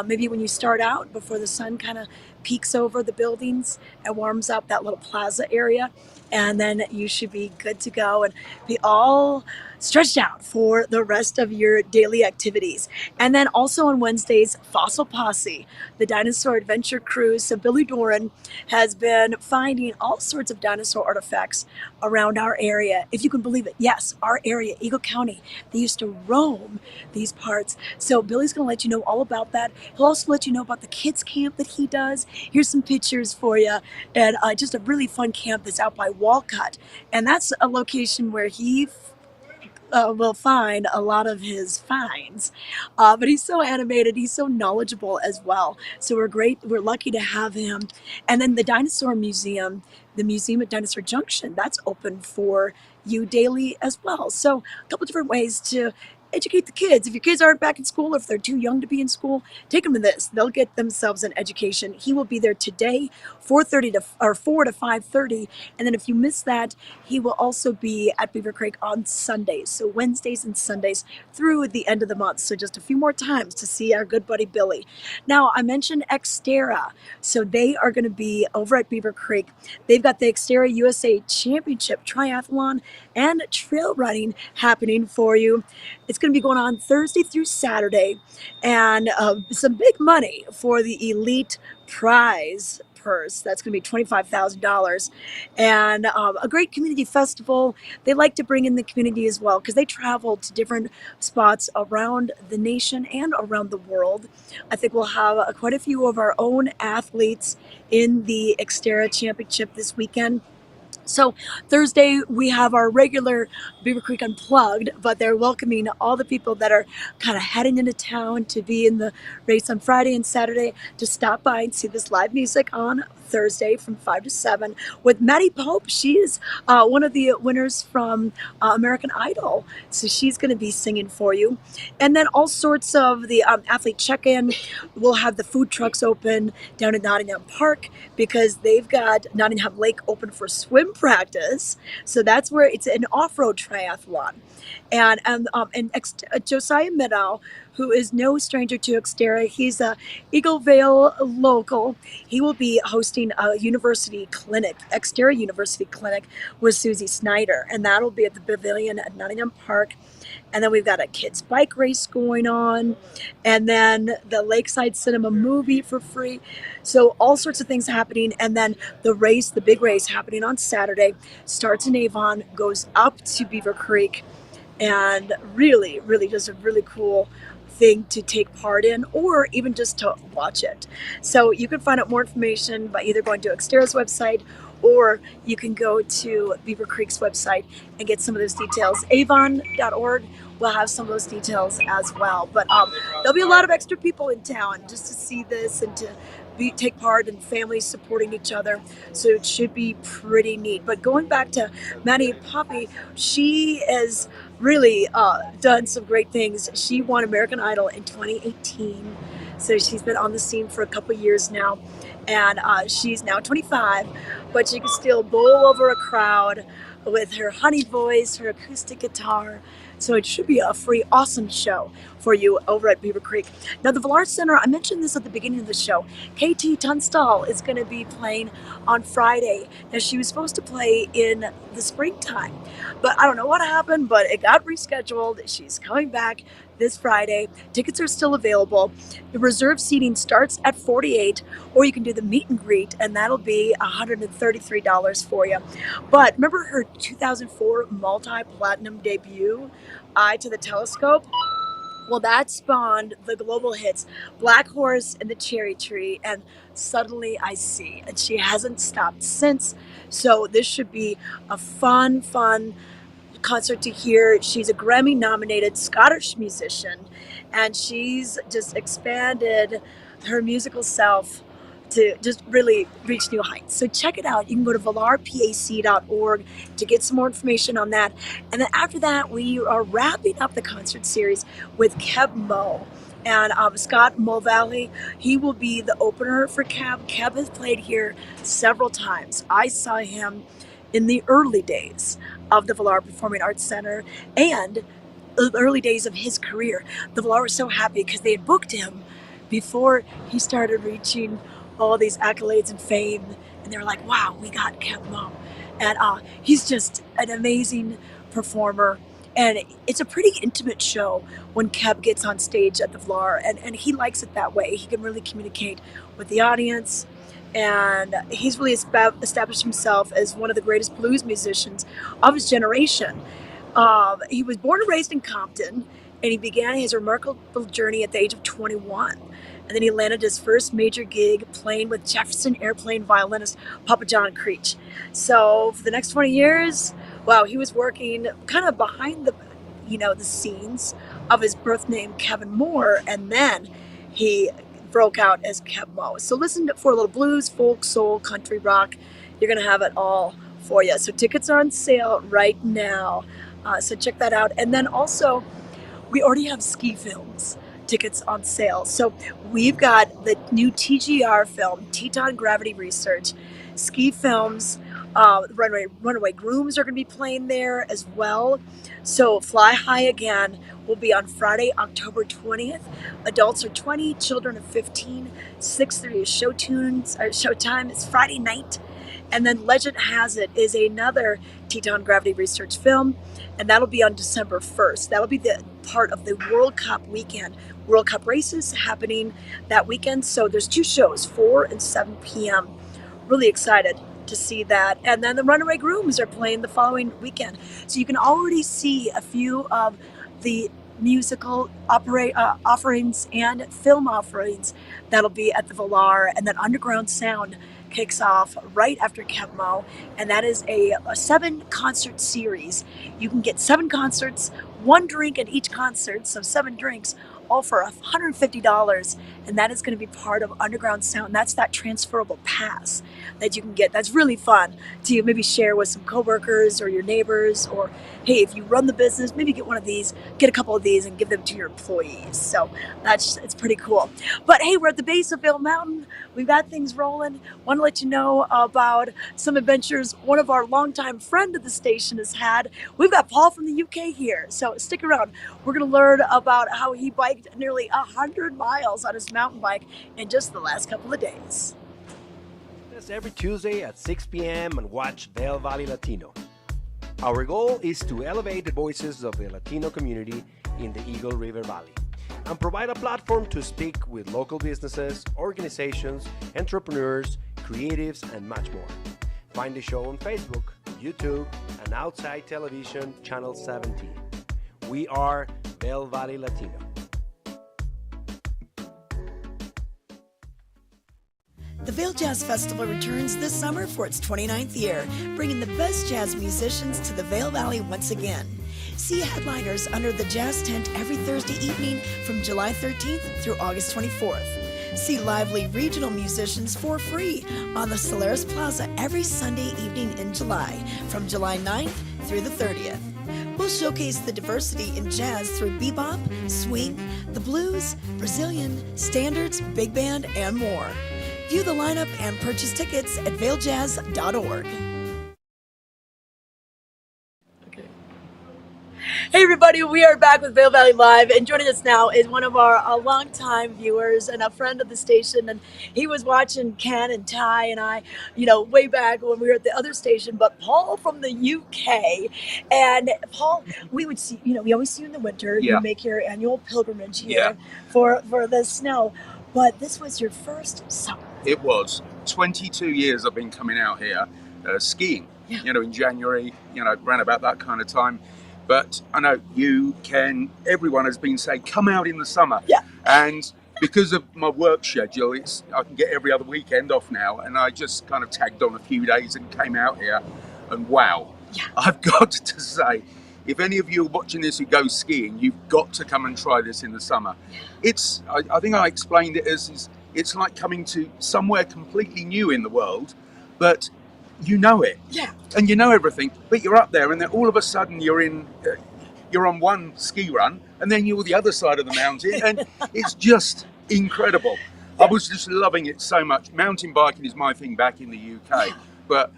Speaker 1: maybe when you start out before the sun kind of peeks over the buildings and warms up that little plaza area, and then you should be good to go and be all stretched out for the rest of your daily activities. And then also on Wednesdays, Fossil Posse, the dinosaur adventure cruise. So Billy Doran has been finding all sorts of dinosaur artifacts around our area. If you can believe it, yes, our area, Eagle County, they used to roam these parts. So Billy's going to let you know all about that. He'll also let you know about the kids camp that he does. Here's some pictures for you, and just a really fun camp that's out by Walcott. And that's a location where he will find a lot of his finds. But he's so animated, he's so knowledgeable as well. So we're lucky to have him. And then the Dinosaur Museum, the Museum at Dinosaur Junction, that's open for you daily as well. So a couple different ways to educate the kids. If your kids aren't back in school, or if they're too young to be in school, take them to this. They'll get themselves an education. He will be there today, 4 to 5:30, and then if you miss that, he will also be at Beaver Creek on Sundays, so Wednesdays and Sundays through the end of the month. So just a few more times to see our good buddy Billy. Now, I mentioned Xterra, so they are going to be over at Beaver Creek. They've got the Xterra USA Championship Triathlon and trail running happening for you. It's going to be going on Thursday through Saturday, and some big money for the elite prize purse. That's going to be $25,000, and a great community festival. They like to bring in the community as well, because they travel to different spots around the nation and around the world. I think we'll have quite a few of our own athletes in the Xterra Championship this weekend. So Thursday, we have our regular Beaver Creek Unplugged, but they're welcoming all the people that are kind of heading into town to be in the race on Friday and Saturday to stop by and see this live music on Thursday from 5 to 7 with Maddie Pope. She is one of the winners from American Idol. So she's going to be singing for you. And then all sorts of the athlete check-in. We'll have the food trucks open down at Nottingham Park because they've got Nottingham Lake open for swim practice. So that's where it's an off-road triathlon. And Josiah Meadow, who is no stranger to Xterra, he's a Eagle Vale local. He will be hosting a university clinic, Xterra University Clinic, with Susie Snyder, and that'll be at the Pavilion at Nottingham Park. And then we've got a kids bike race going on, and then the Lakeside Cinema movie for free. So all sorts of things happening. And then the race, the big race happening on Saturday, starts in Avon, goes up to Beaver Creek, and really, really just a really cool thing to take part in, or even just to watch it. So you can find out more information by either going to Xterra's website, or you can go to Beaver Creek's website and get some of those details. Avon.org will have some of those details as well. But there'll be a lot of extra people in town just to see this and to take part, and families supporting each other. So it should be pretty neat. But going back to Maddie Poppy, she has really done some great things. She won American Idol in 2018. So she's been on the scene for a couple years now. And she's now 25, but she can still bowl over a crowd with her honey voice, her acoustic guitar. So it should be a free, awesome show for you over at Beaver Creek. Now, the Villar Center, I mentioned this at the beginning of the show. KT Tunstall is going to be playing on Friday. Now, she was supposed to play in the springtime, but I don't know what happened, but it got rescheduled. She's coming back this Friday. Tickets are still available. The reserve seating starts at $48, or you can do the meet and greet, and that'll be $133 for you. But remember her 2004 multi-platinum debut, Eye to the Telescope? Well, that spawned the global hits Black Horse and the Cherry Tree and Suddenly I See. And she hasn't stopped since. So this should be a fun concert to hear. She's a Grammy-nominated Scottish musician, and she's just expanded her musical self to just really reach new heights. So check it out. You can go to villarpac.org to get some more information on that. And then after that, we are wrapping up the concert series with Keb Mo. And Scott Mulvally, he will be the opener for Keb. Keb has played here several times. I saw him in the early days of the Villar Performing Arts Center and the early days of his career. The Villar was so happy because they had booked him before he started reaching all these accolades and fame, and they were like, wow, we got Keb Mo. And he's just an amazing performer, and it's a pretty intimate show when Keb gets on stage at the Villar, and he likes it that way. He can really communicate with the audience, and he's really established himself as one of the greatest blues musicians of his generation. He was born and raised in Compton, and he began his remarkable journey at the age of 21. And then he landed his first major gig playing with Jefferson Airplane violinist Papa John Creech. So for the next 20 years, wow, he was working kind of behind the scenes of his birth name, Kevin Moore, and then he broke out as Keb Mo. So listen for a little blues, folk, soul, country, rock. You're going to have it all for you. So tickets are on sale right now. So check that out. And then also, we already have Ski Films tickets on sale. So we've got the new TGR film, Teton Gravity Research. Ski Films, Runaway Grooms are going to be playing there as well. So Fly High Again will be on Friday, October 20th. Adults are 20, children are 15. 6:30 is showtime. It's Friday night. And then Legend Has It is another Teton Gravity Research film, and that'll be on December 1st. That'll be the part of the World Cup weekend. World Cup races happening that weekend. So there's two shows, 4 and 7 p.m. Really excited to see that. And then the Runaway Grooms are playing the following weekend. So you can already see a few of the musical offerings and film offerings that'll be at the Villar. And then Underground Sound kicks off right after Keb Mo, and that is a 7-concert series. You can get 7 concerts, 1 drink at each concert, so 7 drinks, all for $150, and that is going to be part of Underground Sound. That's that transferable pass that you can get. That's really fun to maybe share with some coworkers or your neighbors, or hey, if you run the business, maybe get one of these, get a couple of these and give them to your employees. So it's pretty cool. But hey, we're at the base of Vail Mountain. We've got things rolling. Want to let you know about some adventures one of our longtime friend of the station has had. We've got Paul from the UK here, so stick around. We're going to learn about how he biked nearly 100 miles on his mountain bike in just the last couple of days.
Speaker 13: Every Tuesday at 6 p.m. and watch Vail Valley Latino. Our goal is to elevate the voices of the Latino community in the Eagle River Valley and provide a platform to speak with local businesses, organizations, entrepreneurs, creatives, and much more. Find the show on Facebook, YouTube, and Outside Television Channel 17. We are Vail Valley Latino.
Speaker 1: The Vail Jazz Festival returns this summer for its 29th year, bringing the best jazz musicians to the Vail Valley once again. See headliners under the jazz tent every Thursday evening from July 13th through August 24th. See lively regional musicians for free on the Solaris Plaza every Sunday evening in July from July 9th through the 30th. We'll showcase the diversity in jazz through bebop, swing, the blues, Brazilian, standards, big band, and more. View the lineup and purchase tickets at vailjazz.org. Hey everybody, we are back with Vail Valley Live, and joining us now is one of our longtime viewers and a friend of the station, and he was watching Ken and Ty and I, way back when we were at the other station, but Paul from the UK. And Paul, we would see, we always see you in the winter.
Speaker 14: Yeah.
Speaker 1: You make your annual pilgrimage here for the snow, but this was your first summer.
Speaker 14: It was. 22 years I've been coming out here skiing, in January, around about that kind of time. But I know you, Ken, everyone has been saying, come out in the summer.
Speaker 1: Yeah.
Speaker 14: And because of my work schedule, I can get every other weekend off now. And I just kind of tagged on a few days and came out here. And wow, I've got to say, if any of you are watching this who go skiing, you've got to come and try this in the summer. I think I explained it as, it's like coming to somewhere completely new in the world, but you know it.
Speaker 1: Yeah.
Speaker 14: And you know everything, but you're up there and then all of a sudden you're on one ski run and then you're the other side of the mountain and it's just incredible. I was just loving it so much. Mountain biking is my thing back in the UK, but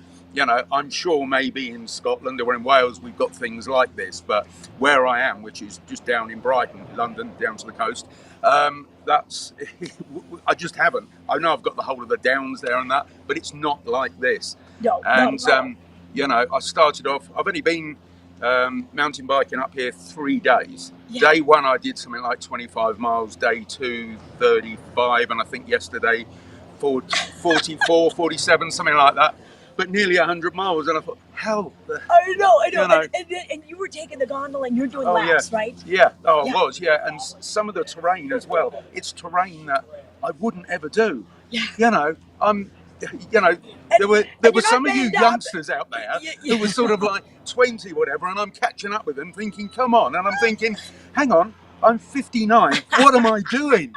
Speaker 14: I'm sure maybe in Scotland or in Wales we've got things like this, but where I am, which is just down in Brighton, London, down to the coast, I just haven't. I know I've got the whole of the downs there and that, but it's not like this.
Speaker 1: No,
Speaker 14: and I started off, I've only been mountain biking up here 3 days. Day one I did something like 25 miles, day two 35, and I think yesterday 44, 47, something like that. But nearly 100 miles, and I thought, how?
Speaker 1: I know. And you were taking the gondola and you're doing laps, right?
Speaker 14: Yeah, I was, and some of the terrain as well. It's terrain that I wouldn't ever do. Yeah. There were some of you youngsters out there who were sort of like 20, whatever, and I'm catching up with them thinking, come on. And I'm thinking, hang on, I'm 59. What am I doing?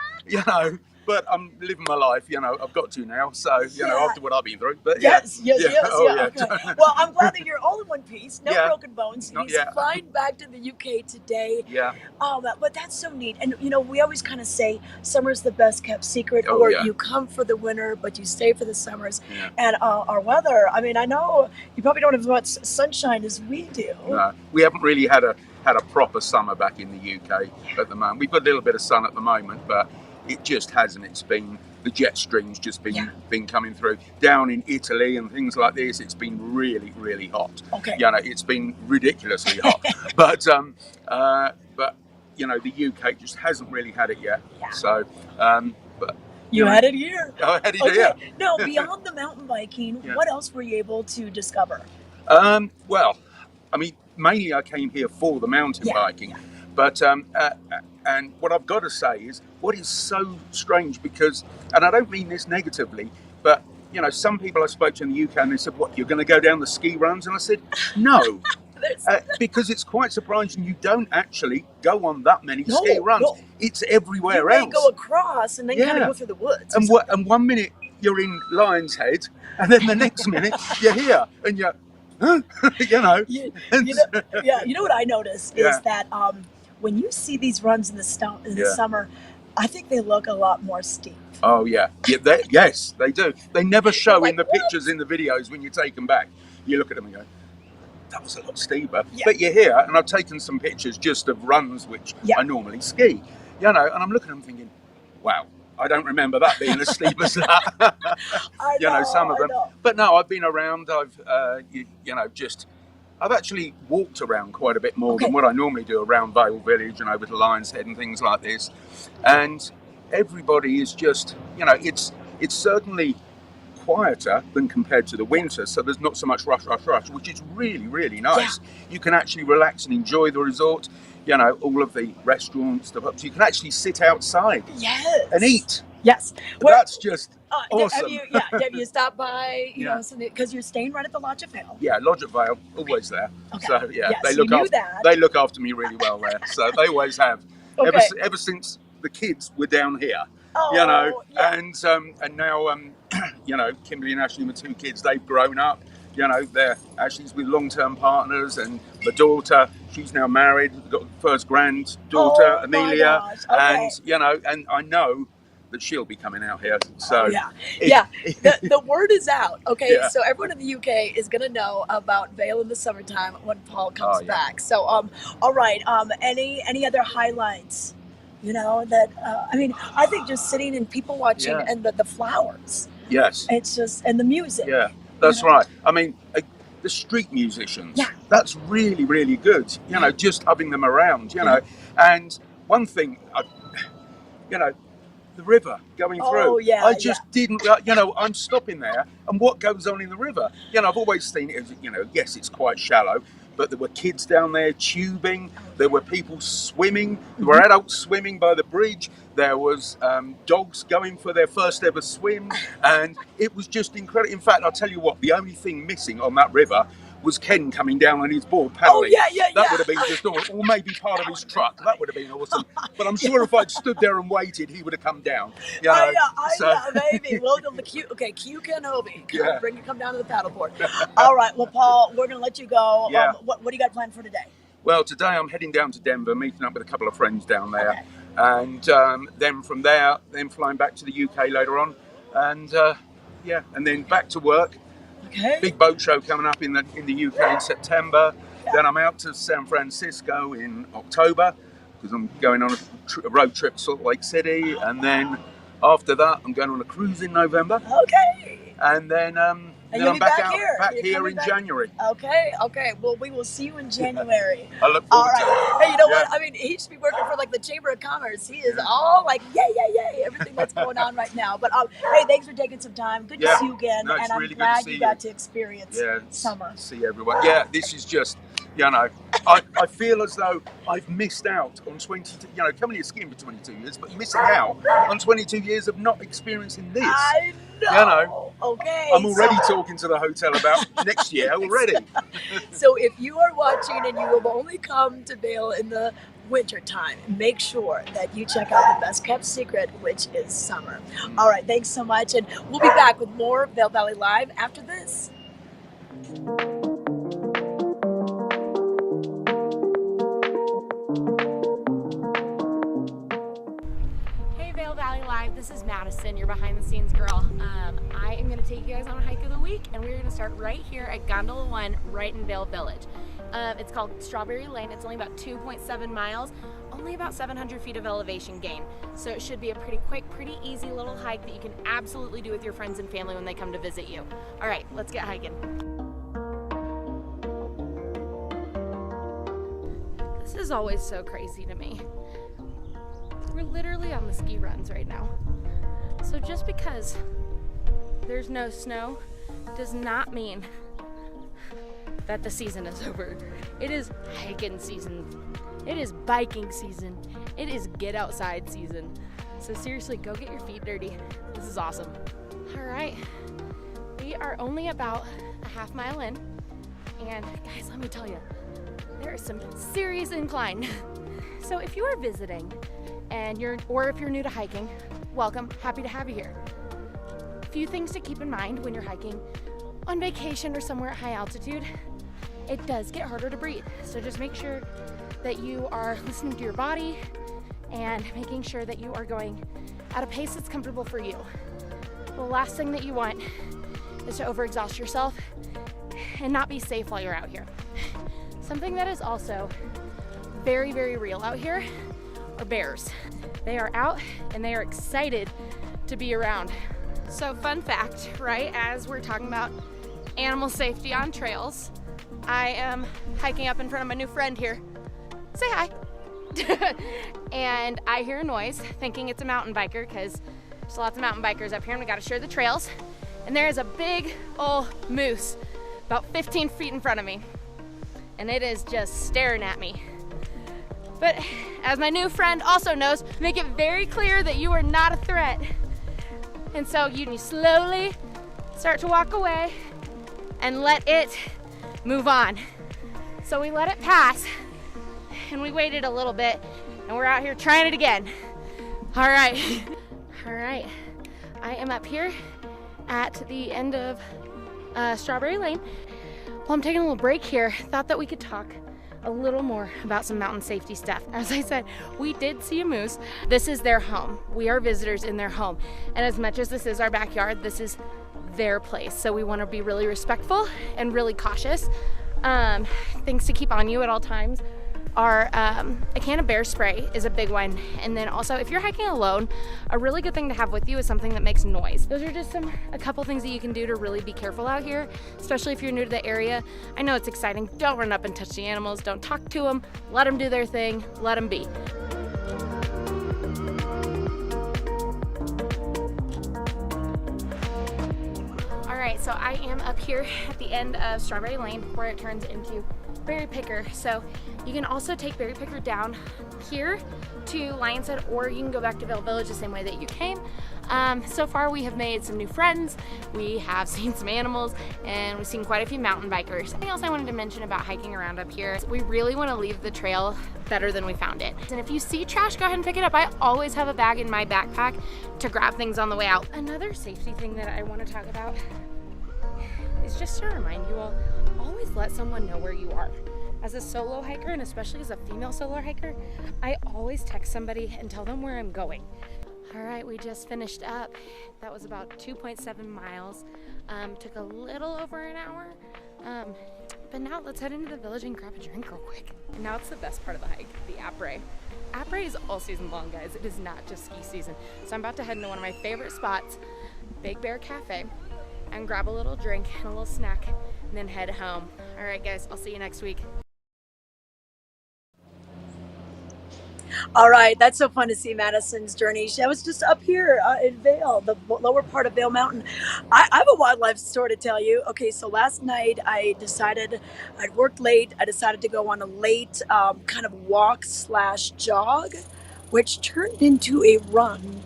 Speaker 14: But I'm living my life, I've got to now. So, after what I've been through. But
Speaker 1: Yes.
Speaker 14: Okay.
Speaker 1: Well, I'm glad that you're all in one piece. No broken bones.
Speaker 14: Not
Speaker 1: He's
Speaker 14: yet.
Speaker 1: flying back to the UK today.
Speaker 14: Yeah.
Speaker 1: Oh, but that's so neat. And, we always kind of say summer's the best kept secret,
Speaker 14: Oh,
Speaker 1: or
Speaker 14: yeah.
Speaker 1: you come for the winter, but you stay for the summers.
Speaker 14: Yeah.
Speaker 1: And our weather, I mean, I know you probably don't have as much sunshine as we do.
Speaker 14: No, we haven't really had a proper summer back in the UK at the moment. We've got a little bit of sun at the moment, but it just hasn't. It's been the jet stream's just been coming through. Down in Italy and things like this, it's been really, really hot.
Speaker 1: Okay.
Speaker 14: It's been ridiculously hot. But the UK just hasn't really had it yet.
Speaker 1: Yeah.
Speaker 14: So, but
Speaker 1: You had it here.
Speaker 14: I had it here.
Speaker 1: Now, beyond the mountain biking, what else were you able to discover?
Speaker 14: Well, I mean, mainly I came here for the mountain biking. Yeah. But and what I've got to say is, what is so strange, because, and I don't mean this negatively, but some people I spoke to in the UK and they said, what, you're going to go down the ski runs? And I said, no, because it's quite surprising you don't actually go on that many ski runs.
Speaker 1: No.
Speaker 14: It's everywhere
Speaker 1: you
Speaker 14: else.
Speaker 1: You go across and then kind of go through the woods.
Speaker 14: And one minute you're in Lion's Head, and then the next minute you're here, and you're, huh? You know.
Speaker 1: You know what I noticed is that when you see these runs in the summer, I think they look a lot more steep.
Speaker 14: Oh yeah, yes, they do. They never show in the pictures, in the videos when you take them back. You look at them and go, that was a lot steeper. But you're here, and I've taken some pictures just of runs which I normally ski. You know, and I'm looking at them thinking, wow, I don't remember that being as steep as that. Some of them. But no, I've been around. I've actually walked around quite a bit more than what I normally do around Vail Village and over to Lion's Head and things like this. And everybody is just, it's certainly quieter than compared to the winter, so there's not so much rush, which is really, really nice. You can actually relax and enjoy the resort, all of the restaurants, the pubs. You can actually sit outside and eat.
Speaker 1: Yes.
Speaker 14: That's just awesome.
Speaker 1: Have you stopped by, because you're staying right at the Lodge of Vail?
Speaker 14: Yeah, Lodge of Vail, always there.
Speaker 1: Okay.
Speaker 14: So,
Speaker 1: that.
Speaker 14: They look after me really well there. So they always have. Ever since the kids were down here. And now, Kimberly and Ashley, my two kids, they've grown up. They're Ashley's with long-term partners, and my daughter, she's now married, got first granddaughter, Amelia, and and I know that she'll be coming out here. So
Speaker 1: the word is out. Okay, so everyone in the UK is gonna know about Vail in the summertime when Paul comes back. So all right, any other highlights? I think just sitting and people watching and the flowers.
Speaker 14: Yes.
Speaker 1: It's just, and the music.
Speaker 14: Yeah, that's right. I mean, the street musicians, that's really, really good. Just having them around, And one thing, the river going through. I just didn't, I'm stopping there, and what goes on in the river? I've always seen it as, yes, it's quite shallow, but there were kids down there tubing, there were people swimming, there were adults swimming by the bridge, there was dogs going for their first ever swim, and it was just incredible. In fact, I'll tell you what, the only thing missing on that river was Ken coming down on his board paddling. That would have been just awesome. Or maybe part of his truck. That would have been awesome. But I'm sure if I'd stood there and waited, he would have come down.
Speaker 1: Maybe. Welcome to Q Ken Hobie. Come down to the paddleboard. All right. Well, Paul, we're going to let you go. What do you got planned for today?
Speaker 14: Well, today I'm heading down to Denver, meeting up with a couple of friends down there. And then from there, then flying back to the UK later on. And and then back to work. Big boat show coming up in the UK in September. Then I'm out to San Francisco in October because I'm going on a road trip to Salt Lake City, and then after that I'm going on a cruise in November. And then I'm back here in January.
Speaker 1: Okay. Well, we will see you in January.
Speaker 14: I look forward to
Speaker 1: it. Hey, you know what? I mean, he should be working for the Chamber of Commerce. He is all like, yay, everything that's going on right now. But hey, thanks for taking some time. Good to see you again.
Speaker 14: No,
Speaker 1: and I'm
Speaker 14: really
Speaker 1: glad you got to experience summer.
Speaker 14: See everyone. Yeah, this is just, I feel as though I've missed out on 22, coming here skiing for 22 years, but missing out on 22 years of not experiencing this.
Speaker 1: I know. Okay.
Speaker 14: I'm already talking to the hotel about next year already.
Speaker 1: So if you are watching and you will only come to Vail in the winter time, make sure that you check out the best kept secret, which is summer. All right. Thanks so much. And we'll be back with more Vail Valley Live after this.
Speaker 4: This is Madison, your behind the scenes girl. I am going to take you guys on a hike of the week, and we're going to start right here at Gondola 1 right in Vail Village. It's called Strawberry Lane. It's only about 2.7 miles, only about 700 feet of elevation gain. So it should be a pretty quick, pretty easy little hike that you can absolutely do with your friends and family when they come to visit you. All right, let's get hiking. This is always so crazy to me. We're literally on the ski runs right now. So just because there's no snow does not mean that the season is over. It is hiking season. It is biking season. It is get outside season. So seriously, go get your feet dirty. This is awesome. All right, we are only about a half mile in, And guys, let me tell you, there is some serious incline. So if you are visiting and or if you're new to hiking, welcome, happy to have you here. A few things to keep in mind when you're hiking on vacation or somewhere at high altitude. It does get harder to breathe. So just make sure that you are listening to your body and making sure that you are going at a pace that's comfortable for you. The last thing that you want is to overexhaust yourself and not be safe while you're out here. Something that is also very, very real out here are bears. They are out and they are excited to be around. So fun fact, right, as we're talking about animal safety on trails, I am hiking up in front of my new friend here. Say hi. And I hear a noise, thinking it's a mountain biker, because there's lots of mountain bikers up here and we gotta share the trails. And there is a big old moose about 15 feet in front of me. And it is just staring at me. But as my new friend also knows, make it very clear that you are not a threat. And so you slowly start to walk away and let it move on. So we let it pass and we waited a little bit and we're out here trying it again. All right. All right. I am up here at the end of Strawberry Lane. Well, I'm taking a little break here. Thought that we could talk a little more about some mountain safety stuff. As I said, we did see a moose. This is their home. We are visitors in their home. And as much as this is our backyard, this is their place. So we want to be really respectful and really cautious. Things to keep on you at all times are a can of bear spray is a big one. And then also if you're hiking alone, a really good thing to have with you is something that makes noise. Those are just a couple things that you can do to really be careful out here, especially if you're new to the area. I know it's exciting. Don't run up and touch the animals. Don't talk to them. Let them do their thing. Let them be. All right, so I am up here at the end of Strawberry Lane where it turns into Berry Picker. So you can also take Berry Picker down here to Lion's Head, or you can go back to Vail Village the same way that you came. So far we have made some new friends, we have seen some animals, and we've seen quite a few mountain bikers. Something else I wanted to mention about hiking around up here is we really want to leave the trail better than we found it. And if you see trash, go ahead and pick it up. I always have a bag in my backpack to grab things on the way out. Another safety thing that I want to talk about is just to remind you all, always let someone know where you are. As a solo hiker, and especially as a female solo hiker, I always text somebody and tell them where I'm going. All right, we just finished up. That was about 2.7 miles. Took a little over an hour. But now let's head into the village and grab a drink real quick. And now it's the best part of the hike, the après. Après is all season long, guys. It is not just ski season. So I'm about to head into one of my favorite spots, Big Bear Cafe, and grab a little drink and a little snack and then head home. All right, guys, I'll see you next week.
Speaker 1: All right, that's so fun to see Madison's journey. I was just up here in Vail, the lower part of Vail Mountain. I have a wildlife story to tell you. Okay, so last night I'd worked late. I decided to go on a late kind of walk/jog, which turned into a run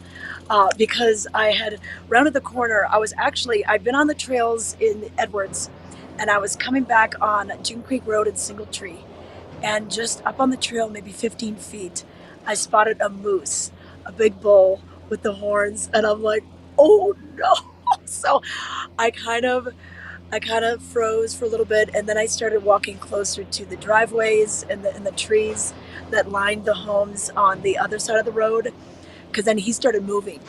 Speaker 1: because I had rounded the corner. I'd been on the trails in Edwards, and I was coming back on June Creek Road in Single Tree. And just up on the trail, maybe 15 feet, I spotted a moose, a big bull with the horns, and I'm like, oh no. So I kind of froze for a little bit, and then I started walking closer to the driveways and the trees that lined the homes on the other side of the road, because then he started moving.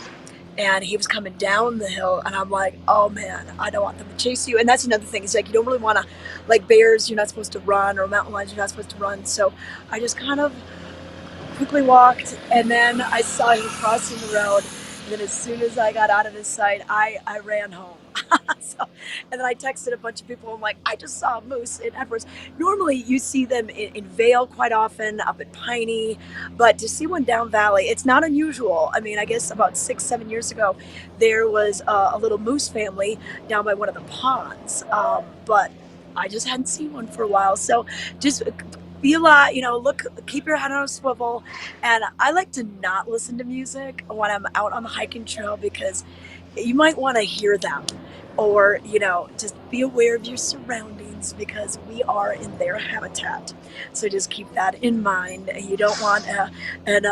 Speaker 1: And he was coming down the hill, and I'm like, oh man, I don't want them to chase you. And that's another thing. It's like, you don't really want to, like bears, you're not supposed to run, or mountain lions, you're not supposed to run. So I just kind of quickly walked, and then I saw him crossing the road. And then as soon as I got out of his sight, I ran home. And then I texted a bunch of people. I'm like, I just saw a moose in Edwards. Normally you see them in Vail quite often, up at Piney, but to see one down valley, it's not unusual. I mean, I guess about 6-7 years ago, there was a little moose family down by one of the ponds, but I just hadn't seen one for a while. So just be a lot, look, keep your head on a swivel. And I like to not listen to music when I'm out on the hiking trail, because you might want to hear them, or, just be aware of your surroundings because we are in their habitat. So just keep that in mind. You don't want an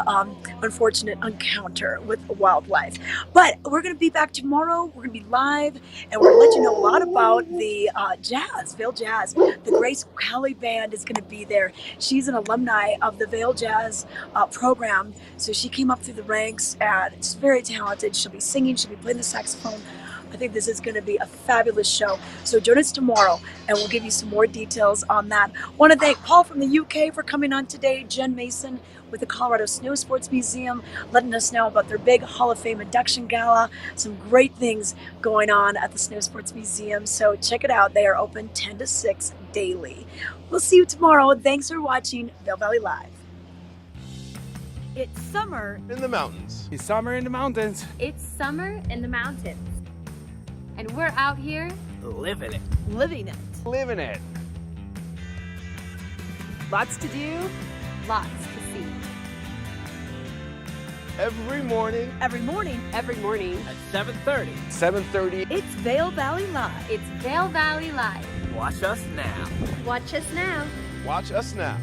Speaker 1: unfortunate encounter with wildlife. But we're going to be back tomorrow. We're going to be live, and we're going to let you know a lot about the Vail Jazz. The Grace Kelly Band is going to be there. She's an alumni of the Vail Jazz program, so she came up through the ranks, and she's very talented. She'll be singing, she'll be playing the saxophone. I think this is going to be a fabulous show. So join us tomorrow, and we'll give you some more details on that. Want to thank Paul from the UK for coming on today, Jen Mason with the Colorado Snow Sports Museum, letting us know about their big Hall of Fame induction gala. Some great things going on at the Snow Sports Museum. So check it out. They are open 10 to 6 daily. We'll see you tomorrow. Thanks for watching Vail Valley Live.
Speaker 15: It's summer
Speaker 2: in the mountains.
Speaker 3: It's summer in the mountains.
Speaker 15: It's summer in the mountains. And we're out here
Speaker 3: Living it.
Speaker 15: living it.
Speaker 2: Living it.
Speaker 15: Lots to do, lots to see.
Speaker 2: Every morning.
Speaker 15: Every morning. Every morning.
Speaker 3: At 7:30.
Speaker 2: 7:30.
Speaker 15: It's Vail Valley Live. It's Vail Valley Live.
Speaker 3: Watch us now.
Speaker 15: Watch us now.
Speaker 2: Watch us now.